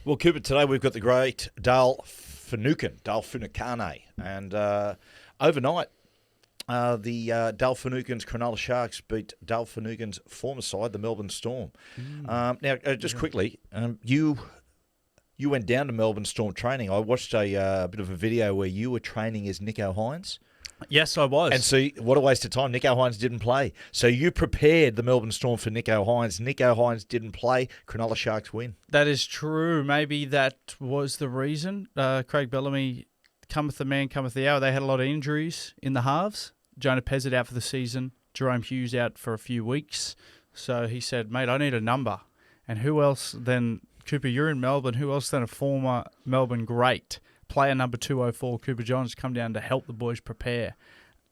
Well, Cooper, today we've got the great Dale Finucane. And overnight, the Dale Finucane's Cronulla Sharks beat Dale Finucane's former side, the Melbourne Storm. Now, just quickly, you went down to Melbourne Storm training. I watched a bit of a video where you were training as Nicho Hynes. Yes, I was. And see, what a waste of time. Nicho Hynes didn't play. So you prepared the Melbourne Storm for Nicho Hynes. Nicho Hynes didn't play. Cronulla Sharks win. That is true. Maybe that was the reason. Craig Bellamy, cometh the man, cometh the hour. They had a lot of injuries in the halves. Jonah Pezzett out for the season. Jerome Hughes out for a few weeks. So he said, mate, I need a number. And who else than, Cooper, you're in Melbourne, who else than a former Melbourne great? Player number 204, Cooper Johns, come down to help the boys prepare.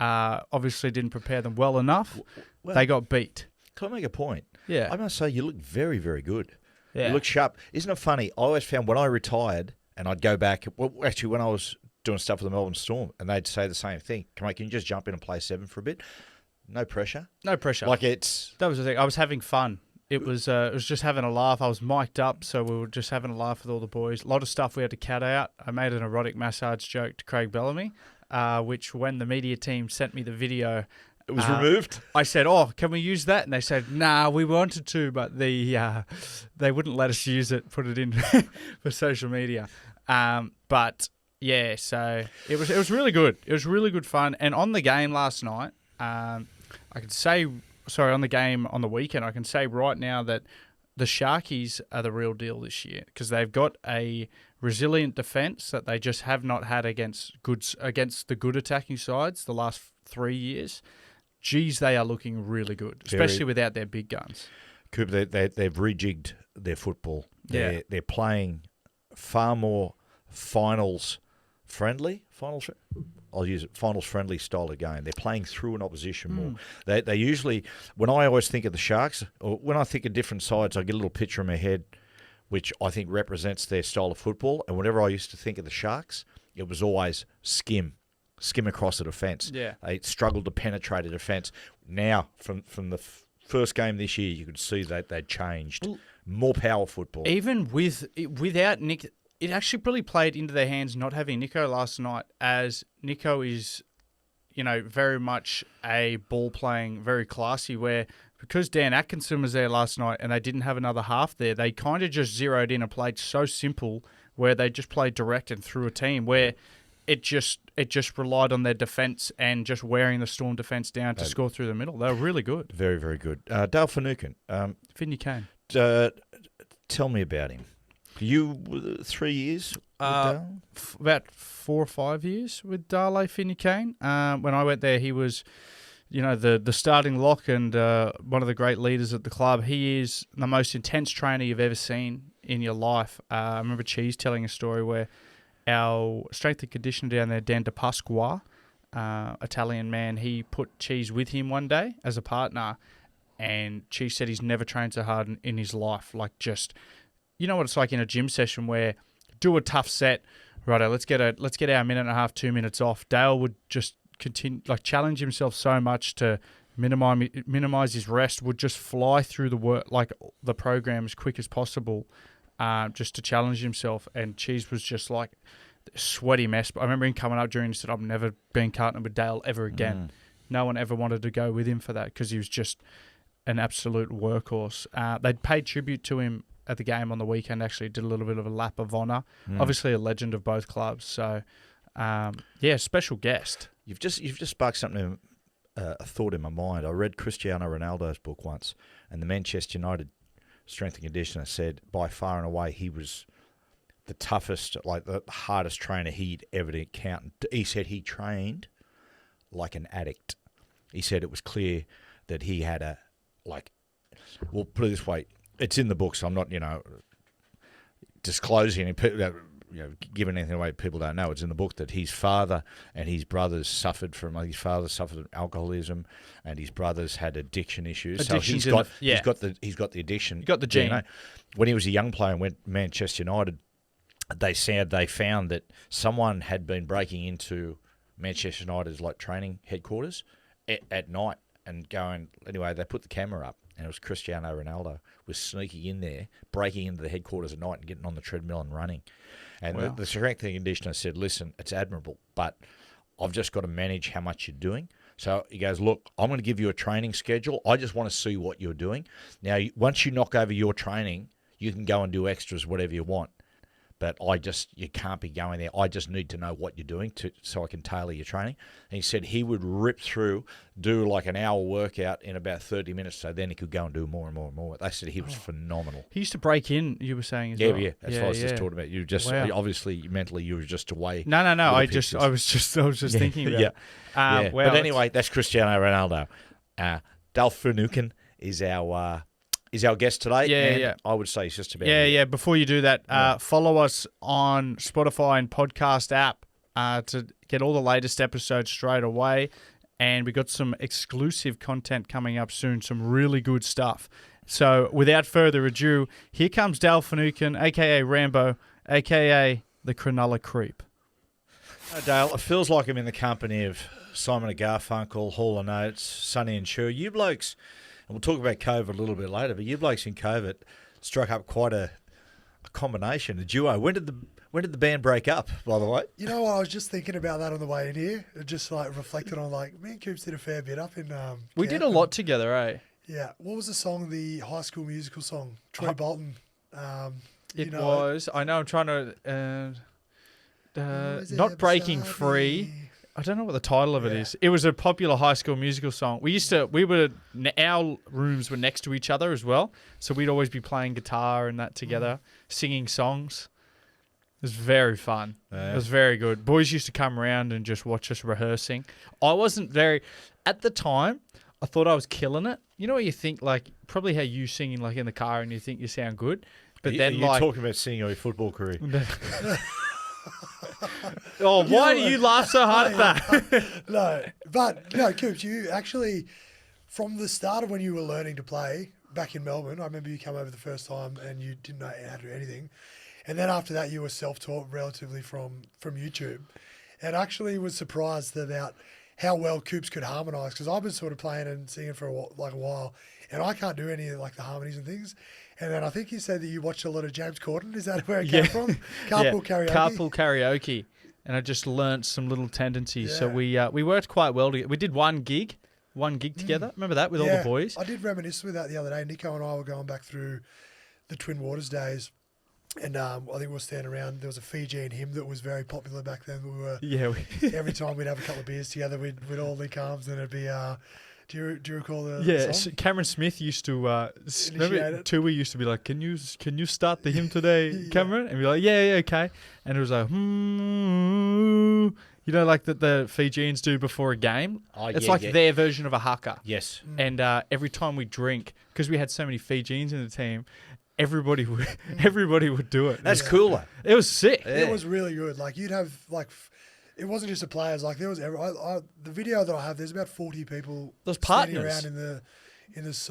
Obviously didn't prepare them well enough. Well, they got beat. Can I make a point? Yeah. I must say, you look very, very good. Yeah. You look sharp. Isn't it funny? I always found when I retired and I'd go back, well, actually when I was doing stuff for the Melbourne Storm, and they'd say the same thing. Can you just jump in and play 7 for a bit? No pressure. No pressure. Like it's... That was the thing. I was having fun. It was just having a laugh. I was mic'd up, so we were just having a laugh with all the boys. A lot of stuff we had to cut out. I made an erotic massage joke to Craig Bellamy, which when the media team sent me the video... It was removed? I said, can we use that? And they said, nah, we wanted to, but they wouldn't let us use it, put it in for social media. But, yeah, so it was really good. It was really good fun. And on the game last night, I could say... Sorry, on the game on the weekend, I can say right now that the Sharkies are the real deal this year because they've got a resilient defence that they just have not had against the good attacking sides the last 3 years. Geez, they are looking really good, especially without their big guns. Cooper, they've rejigged their football. They're playing far more finals friendly. I'll use it, finals-friendly style of game. They're playing through an opposition more. They usually, when I always think of the Sharks, or when I think of different sides, I get a little picture in my head which I think represents their style of football. And whenever I used to think of the Sharks, it was always skim across a defence. Yeah. They struggled to penetrate a defence. Now, from the first game this year, you could see that they'd changed. More power football. Even without Nick... It actually really played into their hands not having Nicho last night, as Nicho is, very much a ball-playing, very classy, where because Dan Atkinson was there last night and they didn't have another half there, they kind of just zeroed in and played so simple where they just played direct and through a team where it just relied on their defence and just wearing the Storm defence down to score through the middle. They were really good. Very, very good. Dale Finucane. Finucane. Tell me about him. You 3 years with Dale? About 4 or 5 years with Dale Finucane. When I went there, he was, the starting lock and one of the great leaders at the club. He is the most intense trainer you've ever seen in your life. I remember Cheese telling a story where our strength and conditioner down there, Dan DePasqua, Italian man, he put Cheese with him one day as a partner, and Cheese said he's never trained so hard in his life, like just... You know what it's like in a gym session where do a tough set, righto, let's get our minute and a half, 2 minutes off. Dale would just continue, challenge himself so much to minimize his rest, would just fly through the work, the program as quick as possible, just to challenge himself. And Cheese was just like a sweaty mess. But I remember him coming up during and said, I've never been partnered with Dale ever again. No one ever wanted to go with him for that because he was just an absolute workhorse. They'd paid tribute to him at the game on the weekend, actually did a little bit of a lap of honour. Obviously a legend of both clubs. So, special guest. You've just sparked something, a thought in my mind. I read Cristiano Ronaldo's book once, and the Manchester United strength and conditioner said by far and away he was the toughest, the hardest trainer he'd ever encountered. He said he trained like an addict. He said it was clear that he had we'll put it this way, it's in the book, so I'm not, disclosing it. giving anything away people don't know. It's in the book that his father and his brothers suffered from. His father suffered from alcoholism, and his brothers had addiction issues. Addiction's so he's got the addiction. You got the gene. DNA. When he was a young player and went to Manchester United, they found that someone had been breaking into Manchester United's training headquarters at night and going. Anyway, they put the camera up, and it was Cristiano Ronaldo was sneaking in there, breaking into the headquarters at night and getting on the treadmill and running. And Wow. the strength and conditioner said, "Listen, it's admirable, but I've just got to manage how much you're doing." So he goes, "Look, I'm going to give you a training schedule. I just want to see what you're doing. Now, once you knock over your training, you can go and do extras, whatever you want. But you can't be going there. I just need to know what you're doing so I can tailor your training." And he said he would rip through, do like an hour workout in about 30 minutes, so then he could go and do more and more and more. They said he was phenomenal. He used to break in, you were saying as well. Yeah. That's what I was just talking about. You just obviously mentally you were just away. No. I was just thinking about it. Wow, but anyway, that's Cristiano Ronaldo. Dale Finucane is our guest today. Yeah. I would say he's just about Yeah. Before you do that, follow us on Spotify and podcast app to get all the latest episodes straight away. And we got some exclusive content coming up soon, some really good stuff. So without further ado, here comes Dale Finucane, a.k.a. Rambo, a.k.a. the Cronulla Creep. Dale, it feels like I'm in the company of Simon and Garfunkel, Hall & Oates, Sonny and Cher. You blokes, and we'll talk about COVID a little bit later, but you blokes in COVID struck up quite a combination, a duo. When did the band break up, by the way? You know what, I was just thinking about that on the way in here. It just reflected on me and Coops did a fair bit up in we did a lot together, eh? Yeah. What was the song, the High School Musical song? Troy Bolton. It was. I know. I'm trying to. Not Breaking Free. I don't know what the title of it is. It was a popular High School Musical song. Our rooms were next to each other as well, so we'd always be playing guitar and that together, singing songs. It was very fun. It was very good. Boys used to come around and just watch us rehearsing. I wasn't at the time, I thought I was killing it. You know what you think, probably how you singing in the car and you think you sound good. But then you're talking about singing your football career. Why do you laugh so hard at that? No, Coops, you actually, from the start of when you were learning to play back in Melbourne, I remember you come over the first time and you didn't know how to do anything. And then after that, you were self-taught relatively from YouTube. And actually was surprised about how well Coops could harmonise, because I've been sort of playing and singing for a while, and I can't do any of the harmonies and things. And then I think you said that you watched a lot of James Corden. Is that where it came from? Carpool karaoke. Carpool karaoke, and I just learnt some little tendencies. So we worked quite well together. We did one gig together. Remember that with all the boys? I did reminisce with that the other day. Nico and I were going back through the Twin Waters days. And I think we were standing around. There was a Fijian hymn that was very popular back then. Every time we'd have a couple of beers together, we'd all link arms, and it'd be. Do you recall the song? Cameron Smith used to. Remember, Tui used to be like, "Can you start the hymn today, Cameron?" And be like, "Yeah, okay." And it was like, that the Fijians do before a game. It's their version of a haka. Yes. And every time we drink, because we had so many Fijians in the team. Everybody would do it. That's cool, though. It was sick. Yeah. It was really good. You'd have it wasn't just the players. There was the video that I have. There's about 40 people. Those standing partners around in the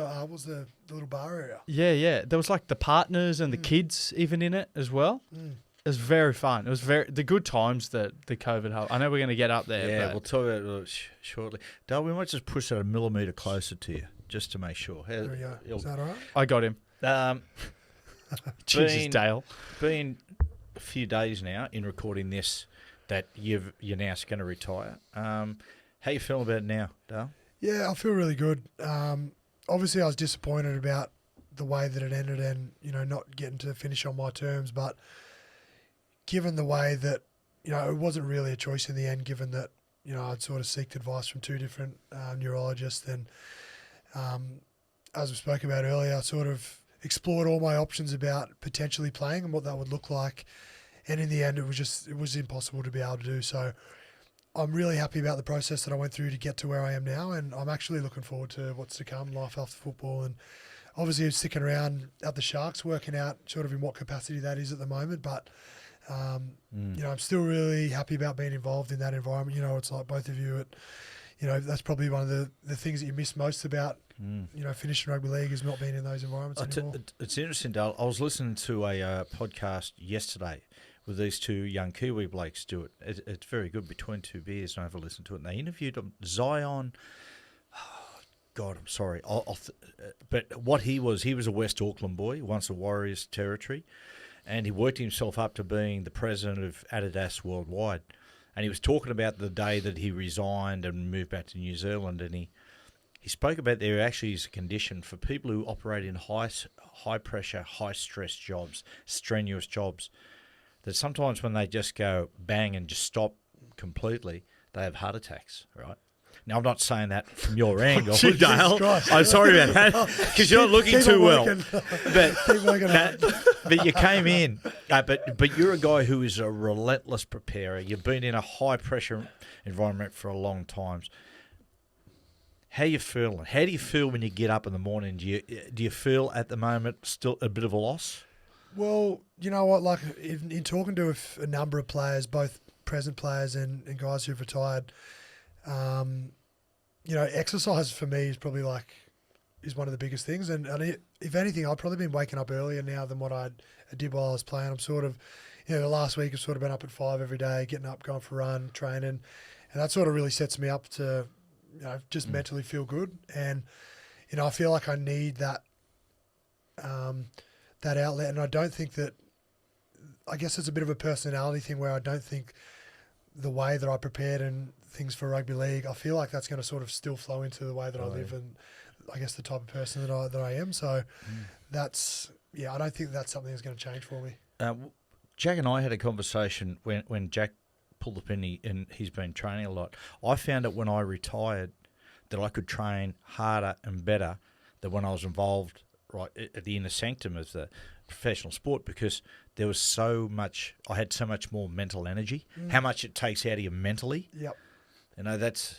what was the little bar area? Yeah. There was the partners and the kids even in it as well. It was very fun. It was the good times that the COVID helped. I know we're going to get up there. Yeah, we'll talk about it shortly. Dale, we might just push that a millimetre closer to you just to make sure. There we go. Is that all right? I got him. Jesus, Dale. Been a few days now in recording this that you're now going to retire. How you feeling about it now, Dale? Yeah, I feel really good. Obviously, I was disappointed about the way that it ended and, not getting to finish on my terms. But given the way that, it wasn't really a choice in the end, given that, I'd sort of sought advice from two different neurologists. And as we spoke about earlier, I sort of explored all my options about potentially playing and what that would look like. And in the end, it was impossible to be able to do. So I'm really happy about the process that I went through to get to where I am now. And I'm actually looking forward to what's to come, life after football. And obviously sticking around at the Sharks, working out sort of in what capacity that is at the moment. But You know, I'm still really happy about being involved in that environment. You know, it's like both of you. You know, that's probably one of the things that you miss most about, you know, finishing rugby league is not being in those environments anymore. It's interesting, Dale. I was listening to a podcast yesterday with these two young Kiwi blokes do it. It's very good, between two beers, and I have a listen to it. And they interviewed him, Zion. Oh, God, I'm sorry. But what he was a West Auckland boy, once a Warriors territory, and he worked himself up to being the president of Advertise worldwide. And he was talking about the day that he resigned and moved back to New Zealand, and he spoke about there actually is a condition for people who operate in high pressure, high stress jobs, strenuous jobs, that sometimes when they just go bang and just stop completely, they have heart attacks, right? Now, I'm not saying that from your angle, Dale. I'm sorry about that, because you're not looking too well. But you came in, but you're a guy who is a relentless preparer. You've been in a high-pressure environment for a long time. How you feeling? How do you feel when you get up in the morning? Do you feel at the moment still a bit of a loss? Well, you know what, like in talking to a number of players, both present players and guys who've retired, you know, exercise for me is probably is one of the biggest things. And if anything, I've probably been waking up earlier now than what I did while I was playing. I'm sort of, you know, the last week I've sort of been up at 5 every day, getting up, going for a run, training. And that sort of really sets me up to, you know, just mentally feel good. And, you know, I feel like I need that, that outlet. And I don't think that, I guess it's a bit of a personality thing where I don't think the way that I prepared and things for rugby league, I feel like that's going to sort of still flow into the way that I live and I guess the type of person that I am. So that's, yeah, I don't think that's something that's going to change for me. Jack and I had a conversation when Jack pulled up and he's been training a lot. I found that when I retired that I could train harder and better than when I was involved right at the inner sanctum of the professional sport, because there was I had so much more mental energy. How much it takes out of you mentally. Yep. You know, that's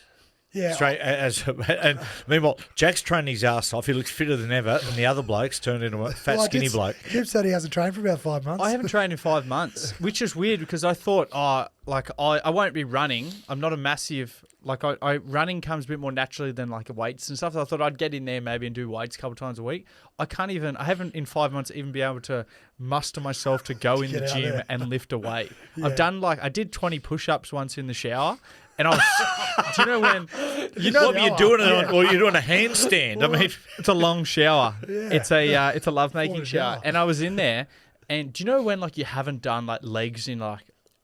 straight and meanwhile, Jack's training his ass off. He looks fitter than ever, and the other bloke's turned into a fat, skinny bloke. Jim said he hasn't trained for about 5 months. I haven't trained in 5 months, which is weird because I thought, I won't be running. I'm not a massive, running comes a bit more naturally than like weights and stuff. So I thought I'd get in there maybe and do weights a couple of times a week. I haven't in 5 months even been able to muster myself to go in the gym and lift a weight. Yeah. I did 20 push-ups once in the shower. And I was, do you know when, what were you doing it on? Well, you're doing a handstand. I mean, it's a long shower. Yeah. It's a lovemaking shower. And I was in there, and do you know when you haven't done legs in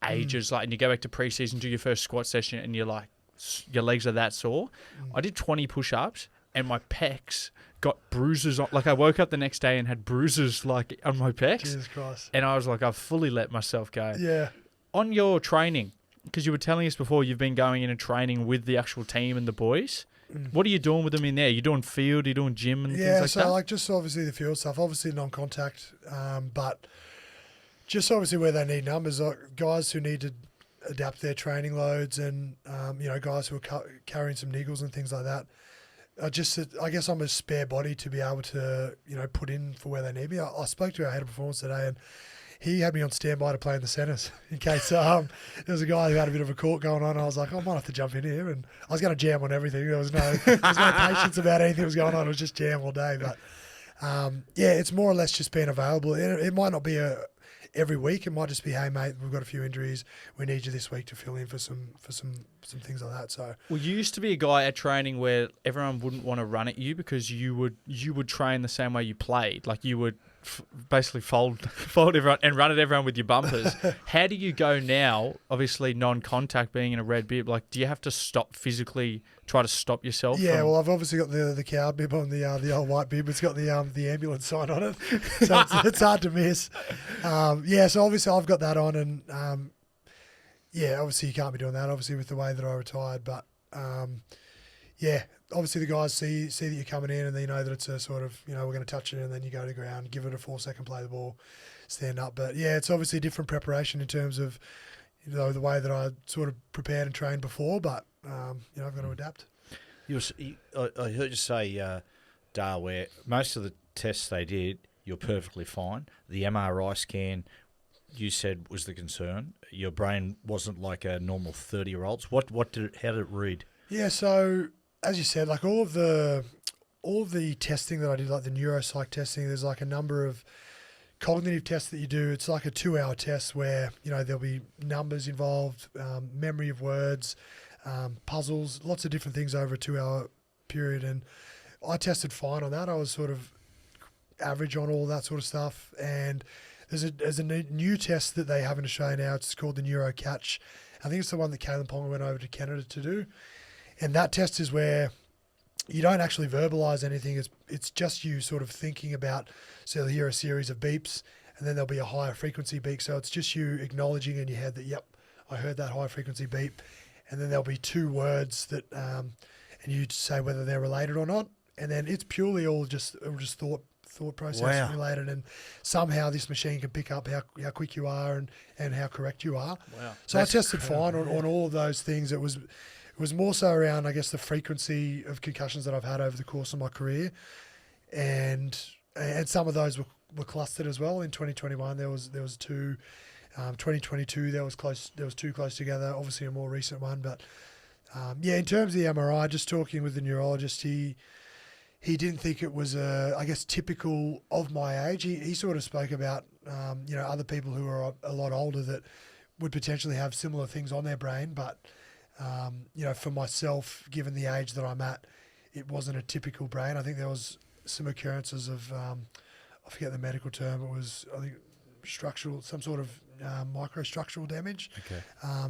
ages, and you go back to preseason, do your first squat session, and you're your legs are that sore? I did 20 push-ups, and my pecs got bruises on. I woke up the next day and had bruises on my pecs. Jesus Christ. And I was I've fully let myself go. Yeah. On your training, because you were telling us before you've been going in and training with the actual team and the boys. What are you doing with them in there? You're doing field, you're doing gym and things like that? Yeah, so just obviously the field stuff, obviously non-contact, but just obviously where they need numbers, guys who need to adapt their training loads and, guys who are carrying some niggles and things like that. I guess I'm a spare body to be able to, put in for where they need me. I spoke to our head of performance today, and he had me on standby to play in the centres in case there was a guy who had a bit of a court going on. I was like, I might have to jump in here. And I was going to jam on everything. There was no patience about anything that was going on. It was just jam all day. But, it's more or less just being available. It might not be every week. It might just be, hey, mate, we've got a few injuries. We need you this week to fill in for some things like that. So, well, you used to be a guy at training where everyone wouldn't want to run at you because you would train the same way you played. You would basically fold everyone and run at everyone with your bumpers. How do you go now? Obviously, non-contact, being in a red bib. Do you have to physically try to stop yourself? Yeah, well, I've obviously got the cow bib on the old white bib. It's got the ambulance sign on it, so it's hard to miss. So obviously I've got that on, and obviously you can't be doing that. Obviously with the way that I retired, but obviously the guys see that you're coming in and they know that it's a sort of, we're going to touch it and then you go to the ground, give it a 4 second, play the ball, stand up. But it's obviously a different preparation in terms of, the way that I sort of prepared and trained before, but, I've got to adapt. I heard you say, Dale, where most of the tests they did, you're perfectly fine. The MRI scan you said was the concern. Your brain wasn't like a normal 30-year-old's. How did it read? Yeah, so as you said, like all of the testing that I did, like the neuropsych testing, there's like a number of cognitive tests that you do. It's like a 2-hour test where, there'll be numbers involved, memory of words, puzzles, lots of different things over a 2-hour period. And I tested fine on that. I was sort of average on all that sort of stuff. And there's a new test that they have in Australia now. It's called the NeuroCatch. I think it's the one that Kalen Ponga went over to Canada to do. And that test is where you don't actually verbalise anything. It's just you sort of thinking about, so you'll hear a series of beeps and then there'll be a higher frequency beep. So it's just you acknowledging in your head that, yep, I heard that high frequency beep. And then there'll be 2 words that, and you say whether they're related or not. And then it's purely all just thought process related. And somehow this machine can pick up how quick you are and how correct you are. Wow. So I tested fine on all of those things. It was more so around, I guess, the frequency of concussions that I've had over the course of my career, and some of those were clustered as well. In 2021, there was 2. 2022, there was 2 close together. Obviously, a more recent one, but in terms of the MRI, just talking with the neurologist, he didn't think it was I guess typical of my age. He sort of spoke about other people who are a lot older that would potentially have similar things on their brain, but for myself, given the age that I'm at, it wasn't a typical brain. I think there was some occurrences of, I forget the medical term, it was, I think, structural, some sort of microstructural damage. Okay.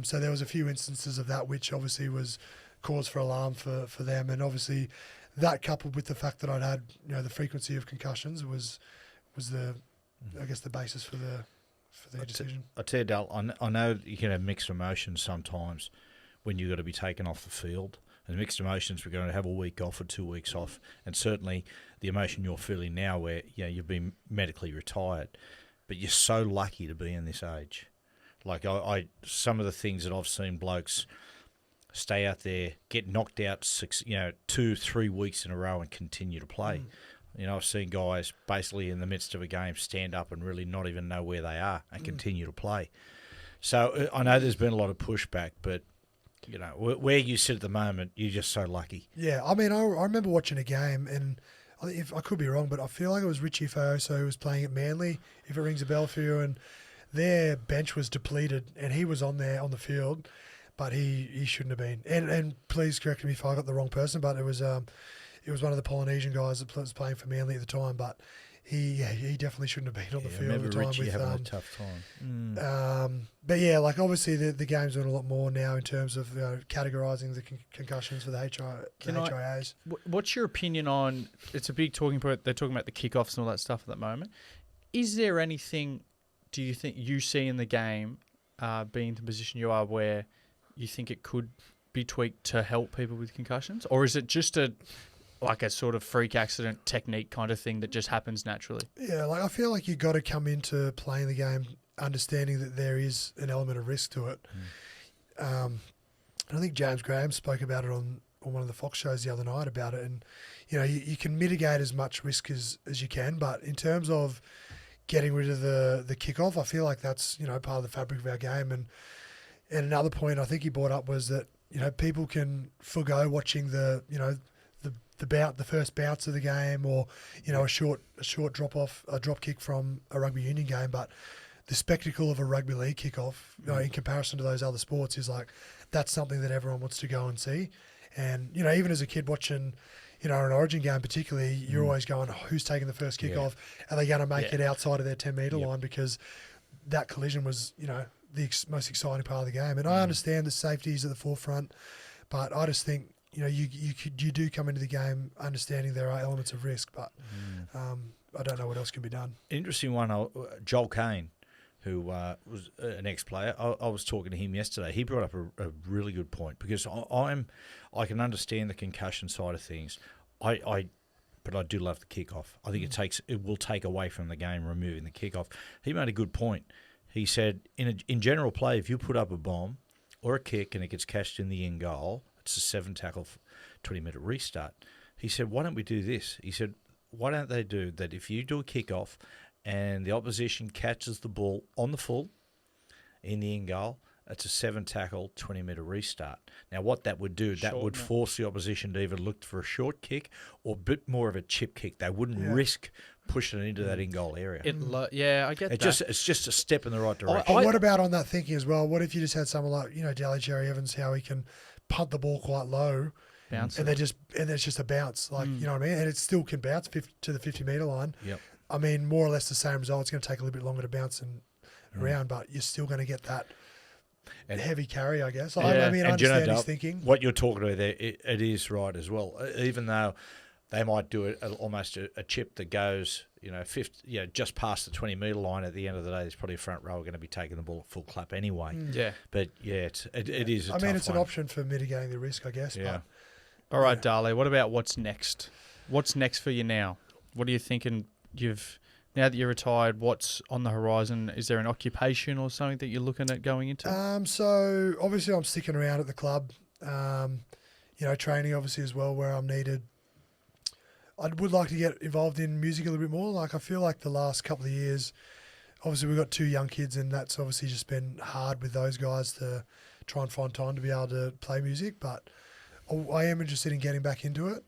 So there was a few instances of that, which obviously was cause for alarm for them. And obviously that coupled with the fact that I'd had, the frequency of concussions was the, I guess, the basis for the decision. I tell you, Dale, I know you can have mixed emotions sometimes when you've got to be taken off the field. And mixed emotions, we're going to have a week off or 2 weeks off. And certainly the emotion you're feeling now where you've been medically retired, but you're so lucky to be in this age. Like I some of the things that I've seen blokes stay out there, get knocked out 2-3 weeks in a row and continue to play. I've seen guys basically in the midst of a game stand up and really not even know where they are and continue to play. So I know there's been a lot of pushback, but where you sit at the moment, you're just so lucky. Yeah, I mean, I remember watching a game, and if I could be wrong, but I feel like it was Richie Fioso who was playing at Manly, if it rings a bell for you, and their bench was depleted, and he was on there on the field, but he shouldn't have been. And please correct me if I got the wrong person, but it was one of the Polynesian guys that was playing for Manly at the time, but he definitely shouldn't have been on the field at the time. Richie having a tough time. But obviously the game's doing a lot more now in terms of categorising the concussions for the HIAs. What's your opinion on? It's a big talking point. They're talking about the kickoffs and all that stuff at the moment. Is there anything? Do you think you see in the game, being in the position you are, where you think it could be tweaked to help people with concussions, or is it just a sort of freak accident technique kind of thing that just happens naturally? Yeah, I feel like you got to come into playing the game understanding that there is an element of risk to it. I think James Graham spoke about it on one of the Fox shows the other night about it, and you can mitigate as much risk as you can, but in terms of getting rid of the kickoff, I feel like that's part of the fabric of our game. And another point I think he brought up was that people can forgo watching the first bounce of the game, or a short drop kick from a rugby union game, but the spectacle of a rugby league kickoff, in comparison to those other sports, is that's something that everyone wants to go and see. And even as a kid watching an Origin game particularly, you're always going, who's taking the first kickoff? Are they going to make it outside of their 10-metre line? Because that collision was the most exciting part of the game. And I understand the safety is at the forefront, but I just think you do come into the game understanding there are elements of risk, but I don't know what else can be done. Interesting one, Joel Kane, who was an ex-player. I was talking to him yesterday. He brought up a really good point, because I can understand the concussion side of things. But I do love the kickoff. I think it will take away from the game removing the kickoff. He made a good point. He said in general play, if you put up a bomb or a kick and it gets cashed in the end goal, it's a 7-tackle, 20-minute restart. He said, why don't we do this? He said, why don't they do that if you do a kickoff and the opposition catches the ball on the full in the in goal, it's a 7-tackle, 20-metre restart. Now, what that would do, that would force the opposition to either look for a short kick or a bit more of a chip kick. They wouldn't risk pushing it into that in-goal area. I get that. It's just a step in the right direction. What about on that thinking as well? What if you just had someone like, Daly Cherry Evans, how he can punt the ball quite low, bounce and it's just a bounce, you know what I mean? And it still can bounce to the 50-metre line. Yep. I mean, more or less the same result. It's going to take a little bit longer to bounce around, but you're still going to get that heavy carry, I guess. I mean, I understand his thinking. What you're talking about there, it is right as well. Even though they might do it almost a chip that goes, 50, just past the 20-metre line. At the end of the day, there's probably a front row going to be taking the ball at full clap anyway. Yeah. But it is. I mean, it's an option for mitigating the risk, I guess. Yeah. All right, Dale. What about what's next? What's next for you now? What are you thinking? Now that you're retired, what's on the horizon? Is there an occupation or something that you're looking at going into? So obviously I'm sticking around at the club. Training obviously as well where I'm needed. I would like to get involved in music a little bit more. I feel like the last couple of years, obviously we've got 2 young kids, and that's obviously just been hard with those guys to try and find time to be able to play music. But I am interested in getting back into it.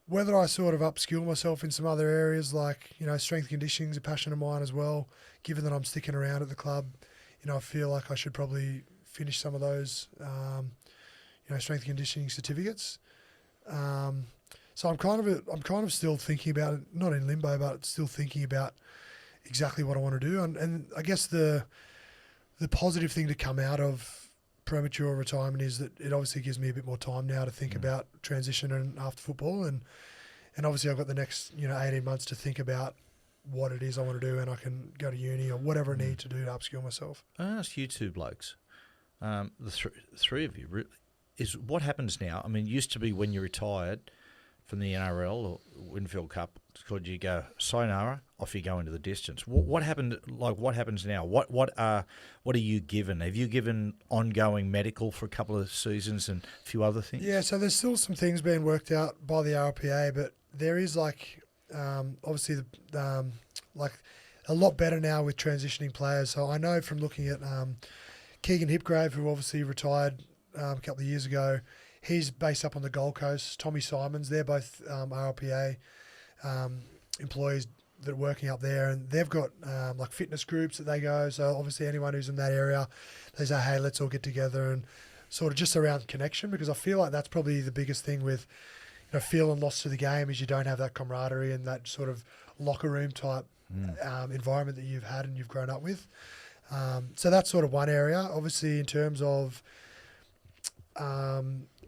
Whether I sort of upskill myself in some other areas like, strength and conditioning is a passion of mine as well. Given that I'm sticking around at the club, I feel like I should probably finish some of those, strength and conditioning certificates. So I'm kind of still thinking about it, not in limbo, but still thinking about exactly what I want to do. And I guess the positive thing to come out of premature retirement is that it obviously gives me a bit more time now to think about transition and after football, and obviously I've got the next 18 months to think about what it is I want to do, and I can go to uni or whatever I need to do to upskill myself. I ask you 2 blokes, the three of you, really, is what happens now. I mean, it used to be when you retired from the NRL or Winfield Cup, could you go sayonara, off you go into the distance. What happened? What happens now? What are you given? Have you given ongoing medical for a couple of seasons and a few other things? Yeah, so there's still some things being worked out by the RPA, but there is obviously a lot better now with transitioning players. So I know from looking at Keegan Hipgrave, who obviously retired a couple of years ago. He's based up on the Gold Coast. Tommy Simons, they're both RLPA employees that are working up there, and they've got fitness groups that they go. So obviously anyone who's in that area, they say, hey, let's all get together, and sort of just around connection, because I feel like that's probably the biggest thing with feeling lost to the game is you don't have that camaraderie and that sort of locker room type environment that you've had and you've grown up with. So that's sort of one area. Obviously in terms of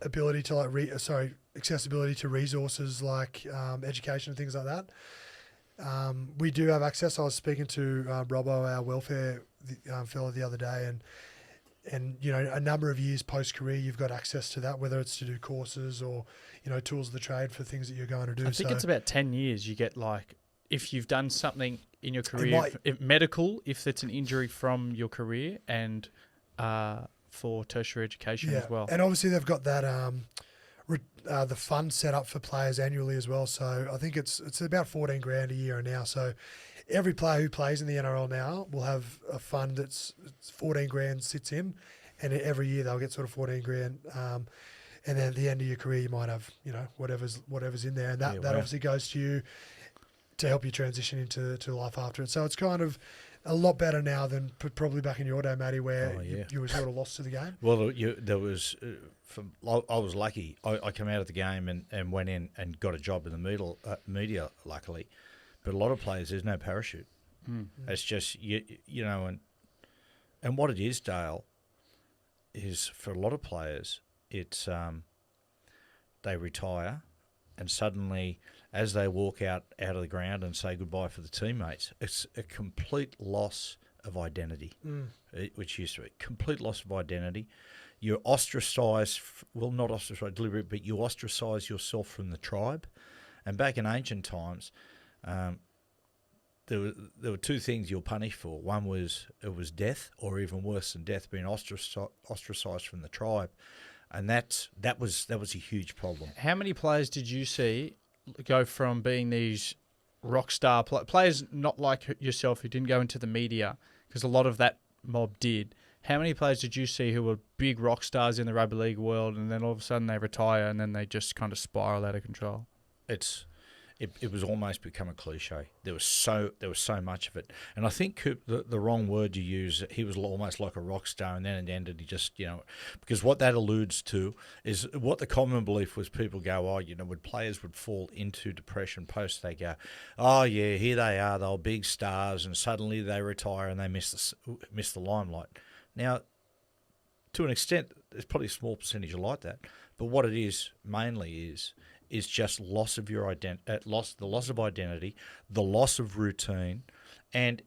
ability to accessibility to resources like education and things like that. We do have access. I was speaking to Robbo, our welfare fellow, the other day, and a number of years post career, you've got access to that, whether it's to do courses or tools of the trade for things that you're going to do. I think it's about 10 years. You get if you've done something in your career, medical, if it's an injury from your career, and for tertiary education as well. And obviously they've got that the fund set up for players annually as well. So I think it's about $14,000 a year now. So every player who plays in the NRL now will have a fund that's $14,000 sits in, and every year they'll get sort of $14,000. And then at the end of your career, you might have whatever's in there, and that obviously goes to you to help you transition into life after it. So it's kind of a lot better now than probably back in your day, Matty, where you were sort of lost to the game. Well, there was. I was lucky. I came out of the game and went in and got a job in the media, luckily. But a lot of players, there's no parachute. It's just and what it is, Dale, is for a lot of players, it's they retire, and suddenly, as they walk out of the ground and say goodbye for the teammates, it's a complete loss of identity, which used to be a complete loss of identity. You're ostracised, not ostracised deliberately, but you ostracise yourself from the tribe. And back in ancient times, there were 2 things you were punished for. One was death, or even worse than death, being ostracised from the tribe. And that was a huge problem. How many players did you see go from being these rock star players not like yourself who didn't go into the media, because a lot of that mob did. How many players did you see who were big rock stars in the rugby league world, and then all of a sudden they retire and then they just kind of spiral out of control? It was almost become a cliche. There was so much of it, and I think the wrong word you use. He was almost like a rock star, and then it ended. He just because what that alludes to is what the common belief was. People go, when players would fall into depression post, they go, oh yeah, here they are, they were big stars, and suddenly they retire and they miss the limelight. Now, to an extent, there's probably a small percentage like that, but what it is mainly is just loss of your the loss of identity, the loss of routine, and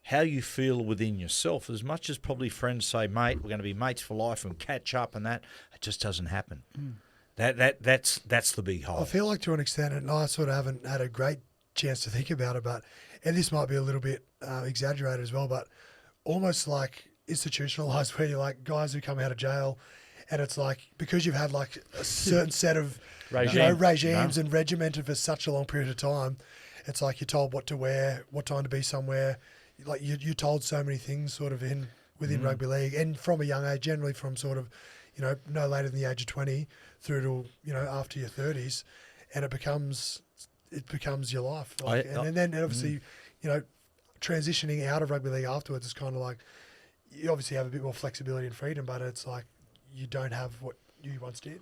how you feel within yourself. As much as probably friends say, mate, we're going to be mates for life and catch up and that, it just doesn't happen. That's the big hole. I feel like to an extent, and I sort of haven't had a great chance to think about it, and this might be a little bit exaggerated as well, but almost like institutionalized, where you're like guys who come out of jail, and it's like because you've had like a certain set of regimes and regimented for such a long period of time, it's like you're told what to wear, what time to be somewhere. Like you're told so many things sort of within rugby league, and from a young age, generally from sort of no later than the age of 20 through to after your 30s, and it becomes your life. And then obviously transitioning out of rugby league afterwards is kind of like you obviously have a bit more flexibility and freedom, but it's like you don't have what you once did.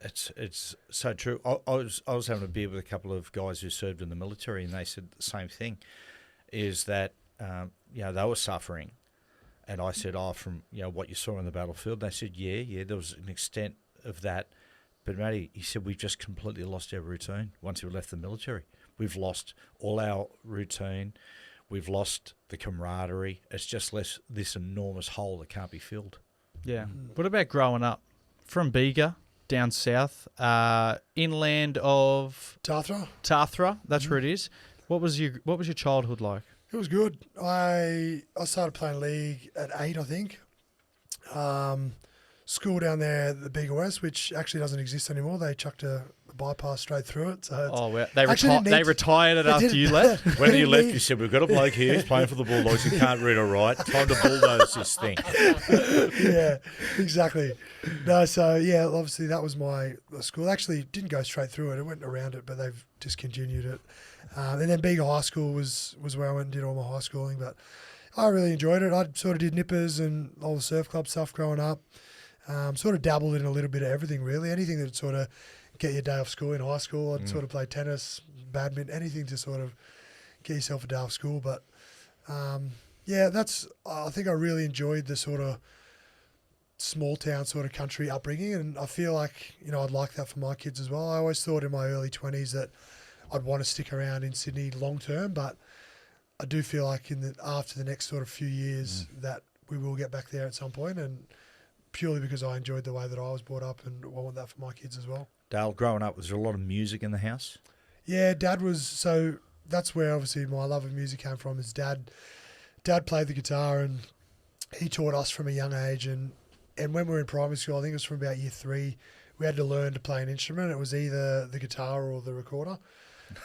It's so true. I was having a beer with a couple of guys who served in the military, and they said the same thing, is that they were suffering, and I said, from what you saw on the battlefield. They said, yeah, there was an extent of that, but Matty, he said we've just completely lost our routine once we left the military. We've lost all our routine. We've lost the camaraderie. It's just this enormous hole that can't be filled. Yeah. What about growing up from Bega down south, inland of Tathra? That's where it is. What was your childhood like? It was good. I started playing league at 8, I think. School down there at the Bega West, which actually doesn't exist anymore. They chucked a bypass straight through it. So they retired it after you left? When you left, you said, we've got a bloke here, he's playing for the Bulldogs, he can't read or write. Time to bulldoze this thing. Yeah, exactly. No, so yeah, obviously that was my school. Actually, didn't go straight through it. It went around it, but they've discontinued it. And then Bega High School was where I went and did all my high schooling. But I really enjoyed it. I sort of did nippers and all the surf club stuff growing up. Sort of dabbled in a little bit of everything, really. Anything that sort of get your day off school in high school. I'd sort of play tennis, badminton, anything to sort of get yourself a day off school. But, I think I really enjoyed the sort of small town sort of country upbringing, and I feel like, I'd like that for my kids as well. I always thought in my early 20s that I'd want to stick around in Sydney long term, but I do feel like after the next sort of few years that we will get back there at some point, and purely because I enjoyed the way that I was brought up, and I want that for my kids as well. Dale, growing up, was there a lot of music in the house? Yeah, Dad was, so that's where obviously my love of music came from. His dad played the guitar, and he taught us from a young age, and when we were in primary school, I think it was from about year 3, we had to learn to play an instrument. It was either the guitar or the recorder.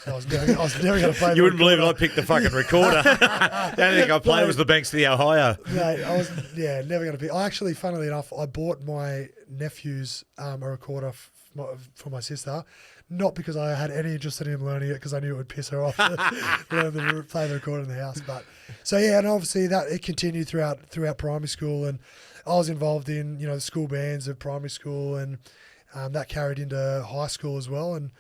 So I was never going to play. You wouldn't believe it, I picked the fucking recorder. The only thing I played was the Banks of the Ohio. Mate, I was never going to pick. I actually, funnily enough, I bought my nephews a recorder for my sister, not because I had any interest in him learning it, because I knew it would piss her off to learn to play the recorder in the house. But so yeah, and obviously that it continued throughout primary school, and I was involved in the school bands of primary school, and that carried into high school as well. And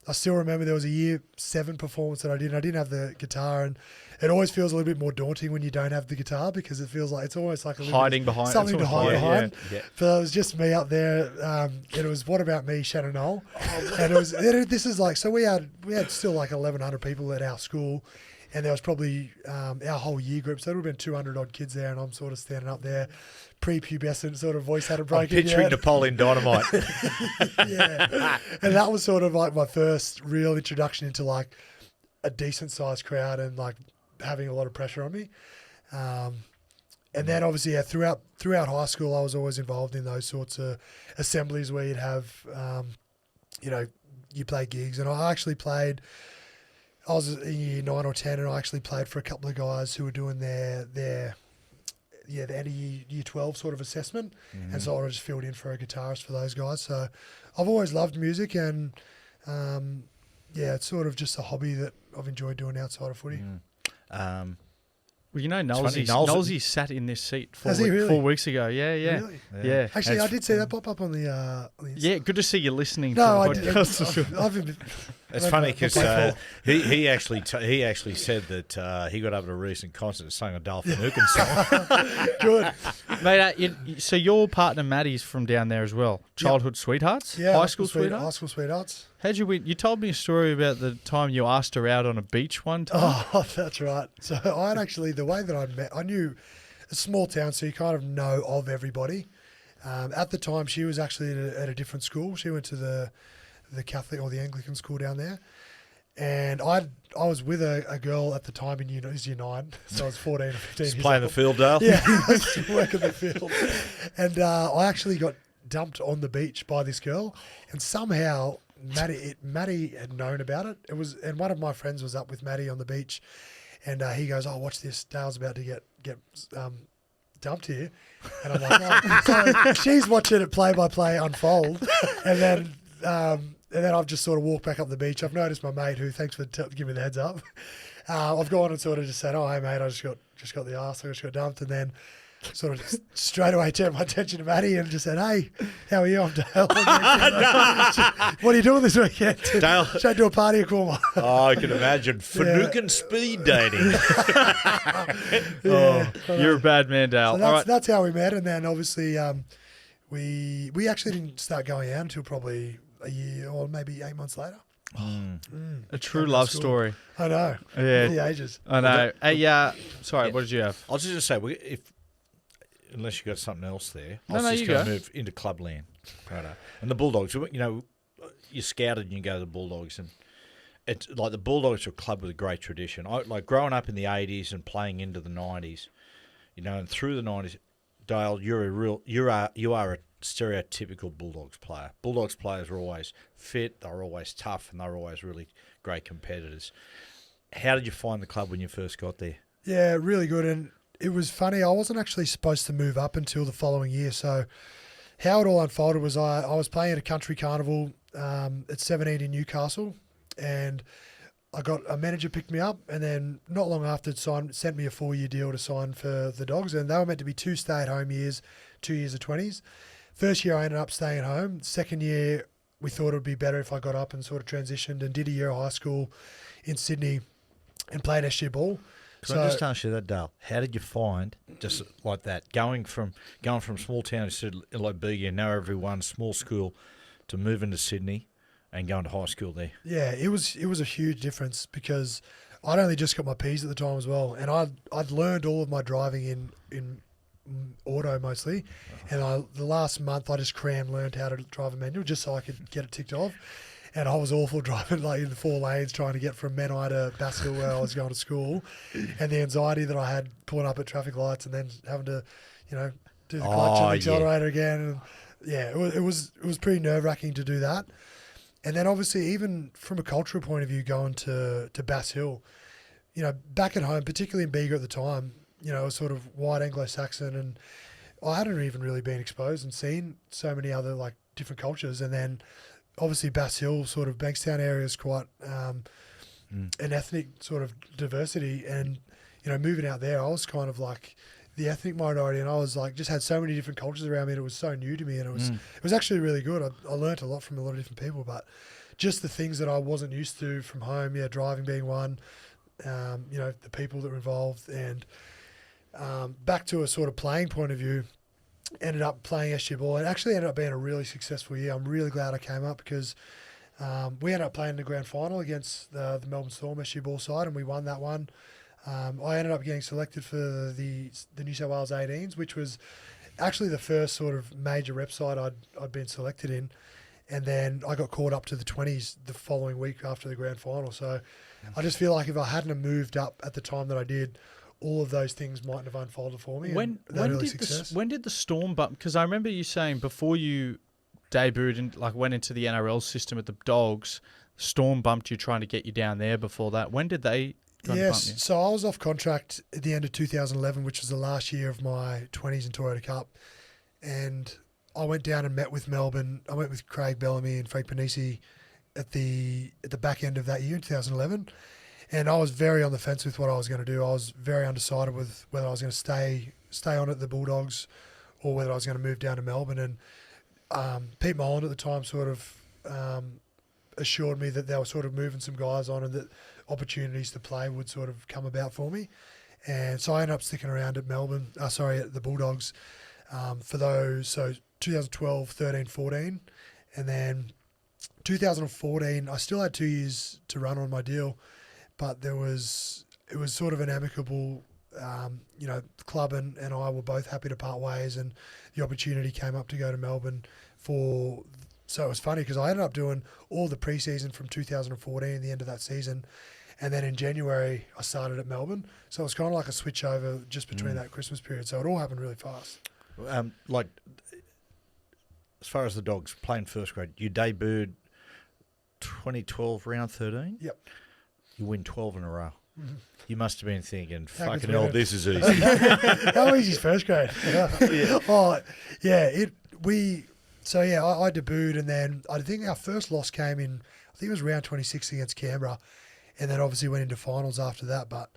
I still remember there was a year 7 performance that I did. And I didn't have the guitar, and it always feels a little bit more daunting when you don't have the guitar, because it feels like it's almost like hiding behind something to hide behind. Yeah. But it was just me up there. It was What About Me, Shannon Knoll, and it was. This is like, so we had still like 1,100 people at our school, and there was probably our whole year group, so there would have been 200 odd kids there, and I'm sort of standing up there, prepubescent, sort of voice had a break. I'm picturing Napoleon Dynamite. Yeah, and that was sort of like my first real introduction into like a decent sized crowd, and like having a lot of pressure on me. And then obviously, throughout high school, I was always involved in those sorts of assemblies where you'd have, you play gigs, and I actually played I was in year 9 or 10, and I actually played for a couple of guys who were doing the end of year 12 sort of assessment, and so I just filled in for a guitarist for those guys. So I've always loved music, and it's sort of just a hobby that I've enjoyed doing outside of footy. Well, you know, funny, Knowlesy sat in this seat 4 weeks ago. Yeah. Really? Yeah. Actually, I did see that pop up on the Yeah, good to see you listening No, to the podcast. It's funny because he actually said that he got up at a recent concert and sang a Dale Finucane song. Good. Mate, so your partner Matty's from down there as well. Childhood sweethearts? Yeah. High school sweethearts? High school sweethearts. How'd you win? You told me a story about the time you asked her out on a beach one time. Oh, that's right. So I'd actually, the way that I knew, a small town, so you kind of know of everybody. At the time, she was actually at a different school. She went to the Catholic or the Anglican school down there. And I was with a girl at the time in year 9, so I was 14 or 15 years Playing old. the field, Dale? Yeah, I was working the field. And I actually got dumped on the beach by this girl, and somehow Matty had known about it. And one of my friends was up with Matty on the beach, and he goes, "Oh, watch this! Dale's about to get dumped here." And I'm like, "Oh." So she's watching it play by play unfold, and then I've just sort of walked back up the beach. I've noticed my mate, who thanks for giving me the heads up. I've gone and sort of just said, "Oh, hey mate, I just got the arse. I just got dumped," and then sort of straight away turned my attention to Matty and just said, "Hey, how are you? I'm Dale. What are you doing this weekend?" Dale. Should I do a party at Corma? Oh, I can imagine. Finucane speed dating. You're a bad man, Dale. So that's how we met, and then obviously we actually didn't start going out until probably a year or maybe 8 months later. A true love story. I know. Yeah. The ages. I know. Hey, sorry, what did you have? I was just going to say, unless you got something else there, I No, was just you going to go. move into clubland. Right. And the Bulldogs, you're scouted and you go to the Bulldogs, and it's like the Bulldogs are a club with a great tradition. Like growing up in the 80s and playing into the 90s, and through the 90s, Dale, you are a stereotypical Bulldogs player. Bulldogs players are always fit, they're always tough, and they're always really great competitors. How did you find the club when you first got there? Yeah, really good. And it was funny, I wasn't actually supposed to move up until the following year. So how it all unfolded was I was playing at a country carnival at 17 in Newcastle, and I got a manager picked me up, and then not long after sent me a 4-year deal to sign for the Dogs, and they were meant to be 2 stay-at-home years, 2 years of 20s. First year I ended up staying at home. Second year we thought it would be better if I got up and sort of transitioned and did a year of high school in Sydney and played SG ball. Can I just ask you that, Dale? How did you find, just like that, going from small town like Bega, know everyone, small school, to moving to Sydney and going to high school there? Yeah, it was a huge difference because I'd only just got my P's at the time as well, and I'd learned all of my driving in auto mostly, and the last month I just learned how to drive a manual just so I could get it ticked off. And I was awful driving like in the 4 lanes trying to get from Menai to Bass Hill where I was going to school, and the anxiety that I had pulling up at traffic lights and then having to, do the clutch and the accelerator again. And yeah, it was pretty nerve-wracking to do that. And then obviously even from a cultural point of view, going to Bass Hill, back at home, particularly in Bega at the time, it was sort of white Anglo-Saxon, and I hadn't even really been exposed and seen so many other like different cultures. And then obviously Bass Hill, sort of Bankstown area is quite an ethnic sort of diversity, and moving out there, I was kind of like the ethnic minority, and I was like just had so many different cultures around me, and it was so new to me, and it was actually really good. I learnt a lot from a lot of different people, but just the things that I wasn't used to from home, driving being one, the people that were involved, and back to a sort of playing point of view, ended up playing SG ball, and actually ended up being a really successful year. I'm really glad I came up because we ended up playing the grand final against the Melbourne Storm SG ball side, and we won that one. I ended up getting selected for the New South Wales 18s, which was actually the first sort of major rep side I'd been selected in, and then I got called up to the 20s the following week after the grand final. So I just feel like if I hadn't have moved up at the time that I did, all of those things mightn't have unfolded for me. When did the Storm bump? Because I remember you saying before you debuted and went into the NRL system at the Dogs Storm bumped you trying to get you down there before that. When did they kind of bump you? So I was off contract at the end of 2011, which was the last year of my 20s in Toyota Cup. And I went down and met with Melbourne. I went with Craig Bellamy and Frank Panisi at the back end of that year in 2011. And I was very on the fence with what I was going to do. I was very undecided with whether I was going to stay on at the Bulldogs or whether I was going to move down to Melbourne. And Pete Mullen at the time sort of assured me that they were sort of moving some guys on and that opportunities to play would sort of come about for me. And so I ended up sticking around at at the Bulldogs for those, so 2012, 13, 14. And then 2014, I still had 2 years to run on my deal, but it was sort of an amicable, the club and I were both happy to part ways, and the opportunity came up to go to Melbourne so it was funny because I ended up doing all the preseason from 2014, the end of that season, and then in January I started at Melbourne. So it was kind of like a switch over just between that Christmas period. So it all happened really fast. Like, as far as the Dogs playing first grade, you debuted 2012 round 13. Yep. You win 12 in a row. Mm-hmm. You must have been thinking, How fucking good's hell, it? this is easy. How easy is first grade? Yeah. Oh, yeah. I debuted, and then I think our first loss came in, I think it was round 26 against Canberra, and then obviously went into finals after that. But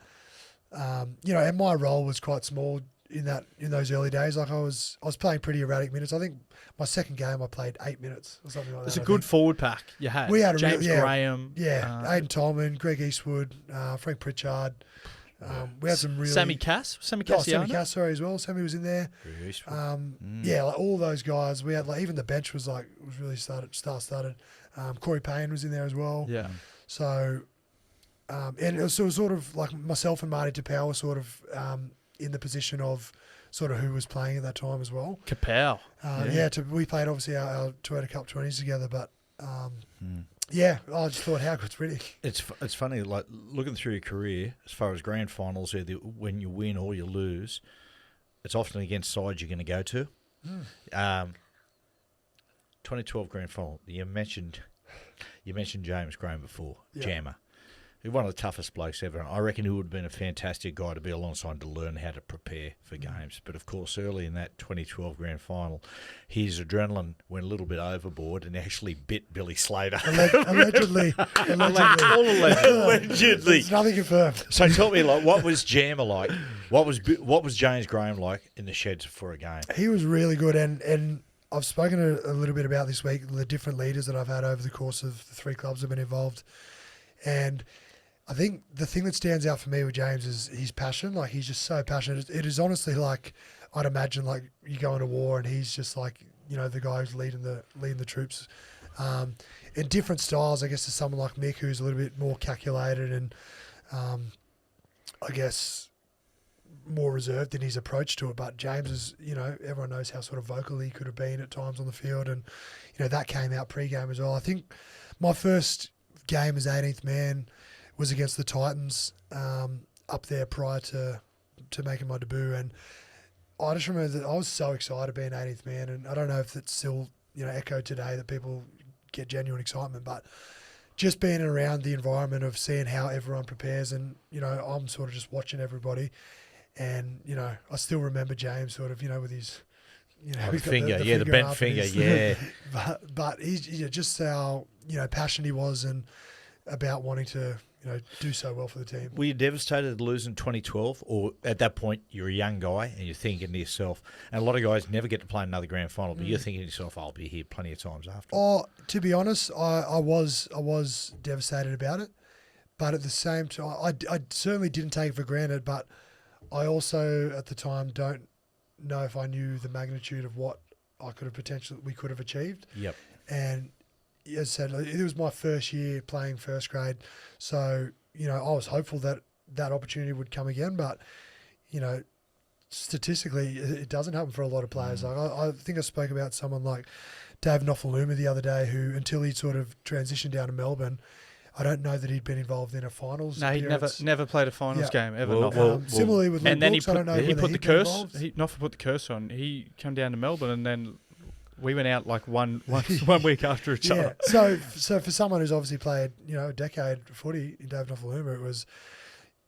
and my role was quite small in those early days. Like I was playing pretty erratic minutes. I think my second game I played 8 minutes or something like that. It's a good forward pack you had. We had James Graham. Aidan Tolman, Greg Eastwood, Frank Pritchard. We had some really... Sammy Cass? Sammy Cass, sorry, as well. Sammy was in there. Yeah, like all those guys. We had even the bench was really star-studded. Corey Payne was in there as well. Yeah. So, and it was sort of like myself and Marty Tapau were sort of in the position of sort of who was playing at that time as well. Kapow. We played obviously our Toyota Cup 20s together, but I just thought, how good's really? It's funny, like looking through your career, as far as grand finals, either when you win or you lose, it's often against sides you're going to go to. 2012 grand final. You mentioned James Graham before, Jammer. He's one of the toughest blokes ever. I reckon he would have been a fantastic guy to be alongside to learn how to prepare for games. But, of course, early in that 2012 grand final, his adrenaline went a little bit overboard and actually bit Billy Slater. Allegedly. Allegedly. It's nothing confirmed. So tell me, like, what was Jammer like? What was James Graham like in the sheds for a game? He was really good, and I've spoken a little bit about this week, the different leaders that I've had over the course of the three clubs that have been involved. And I think the thing that stands out for me with James is his passion. Like, he's just so passionate. It is honestly like, I'd imagine, like, you go into war and he's just like, the guy who's leading the troops. In different styles, I guess, to someone like Mick, who's a little bit more calculated and, I guess, more reserved in his approach to it. But James is, everyone knows how sort of vocal he could have been at times on the field. And, that came out pre-game as well. I think my first game as 18th man was against the Titans up there prior to making my debut, and I just remember that I was so excited being 18th man, and I don't know if it's still echoed today that people get genuine excitement, but just being around the environment of seeing how everyone prepares, and I'm sort of just watching everybody, and I still remember James sort of with his the finger, the bent finger, yeah. but he's just how passionate he was and about wanting to do so well for the team. Were you devastated to lose in 2012, or at that point you're a young guy and you're thinking to yourself, and a lot of guys never get to play another grand final, but you're thinking to yourself, I'll be here plenty of times after. Oh, to be honest, I was devastated about it, but at the same time, I certainly didn't take it for granted, but I also at the time don't know if I knew the magnitude of what we could have achieved. Yep. And as I said, it was my first year playing first grade, so I was hopeful that opportunity would come again. But statistically, it doesn't happen for a lot of players. Like I think I spoke about someone like Dave Nofaluma the other day, who until he sort of transitioned down to Melbourne, I don't know that he'd been involved in a finals. No, he'd never played a finals game ever. Similarly with Luke and then Brooks, I don't know he whether put the he'd curse. been involved. Noffa put the curse on. He came down to Melbourne and then We went out like one week after each other. So for someone who's obviously played, a decade footy in David Nofoaluma, it was,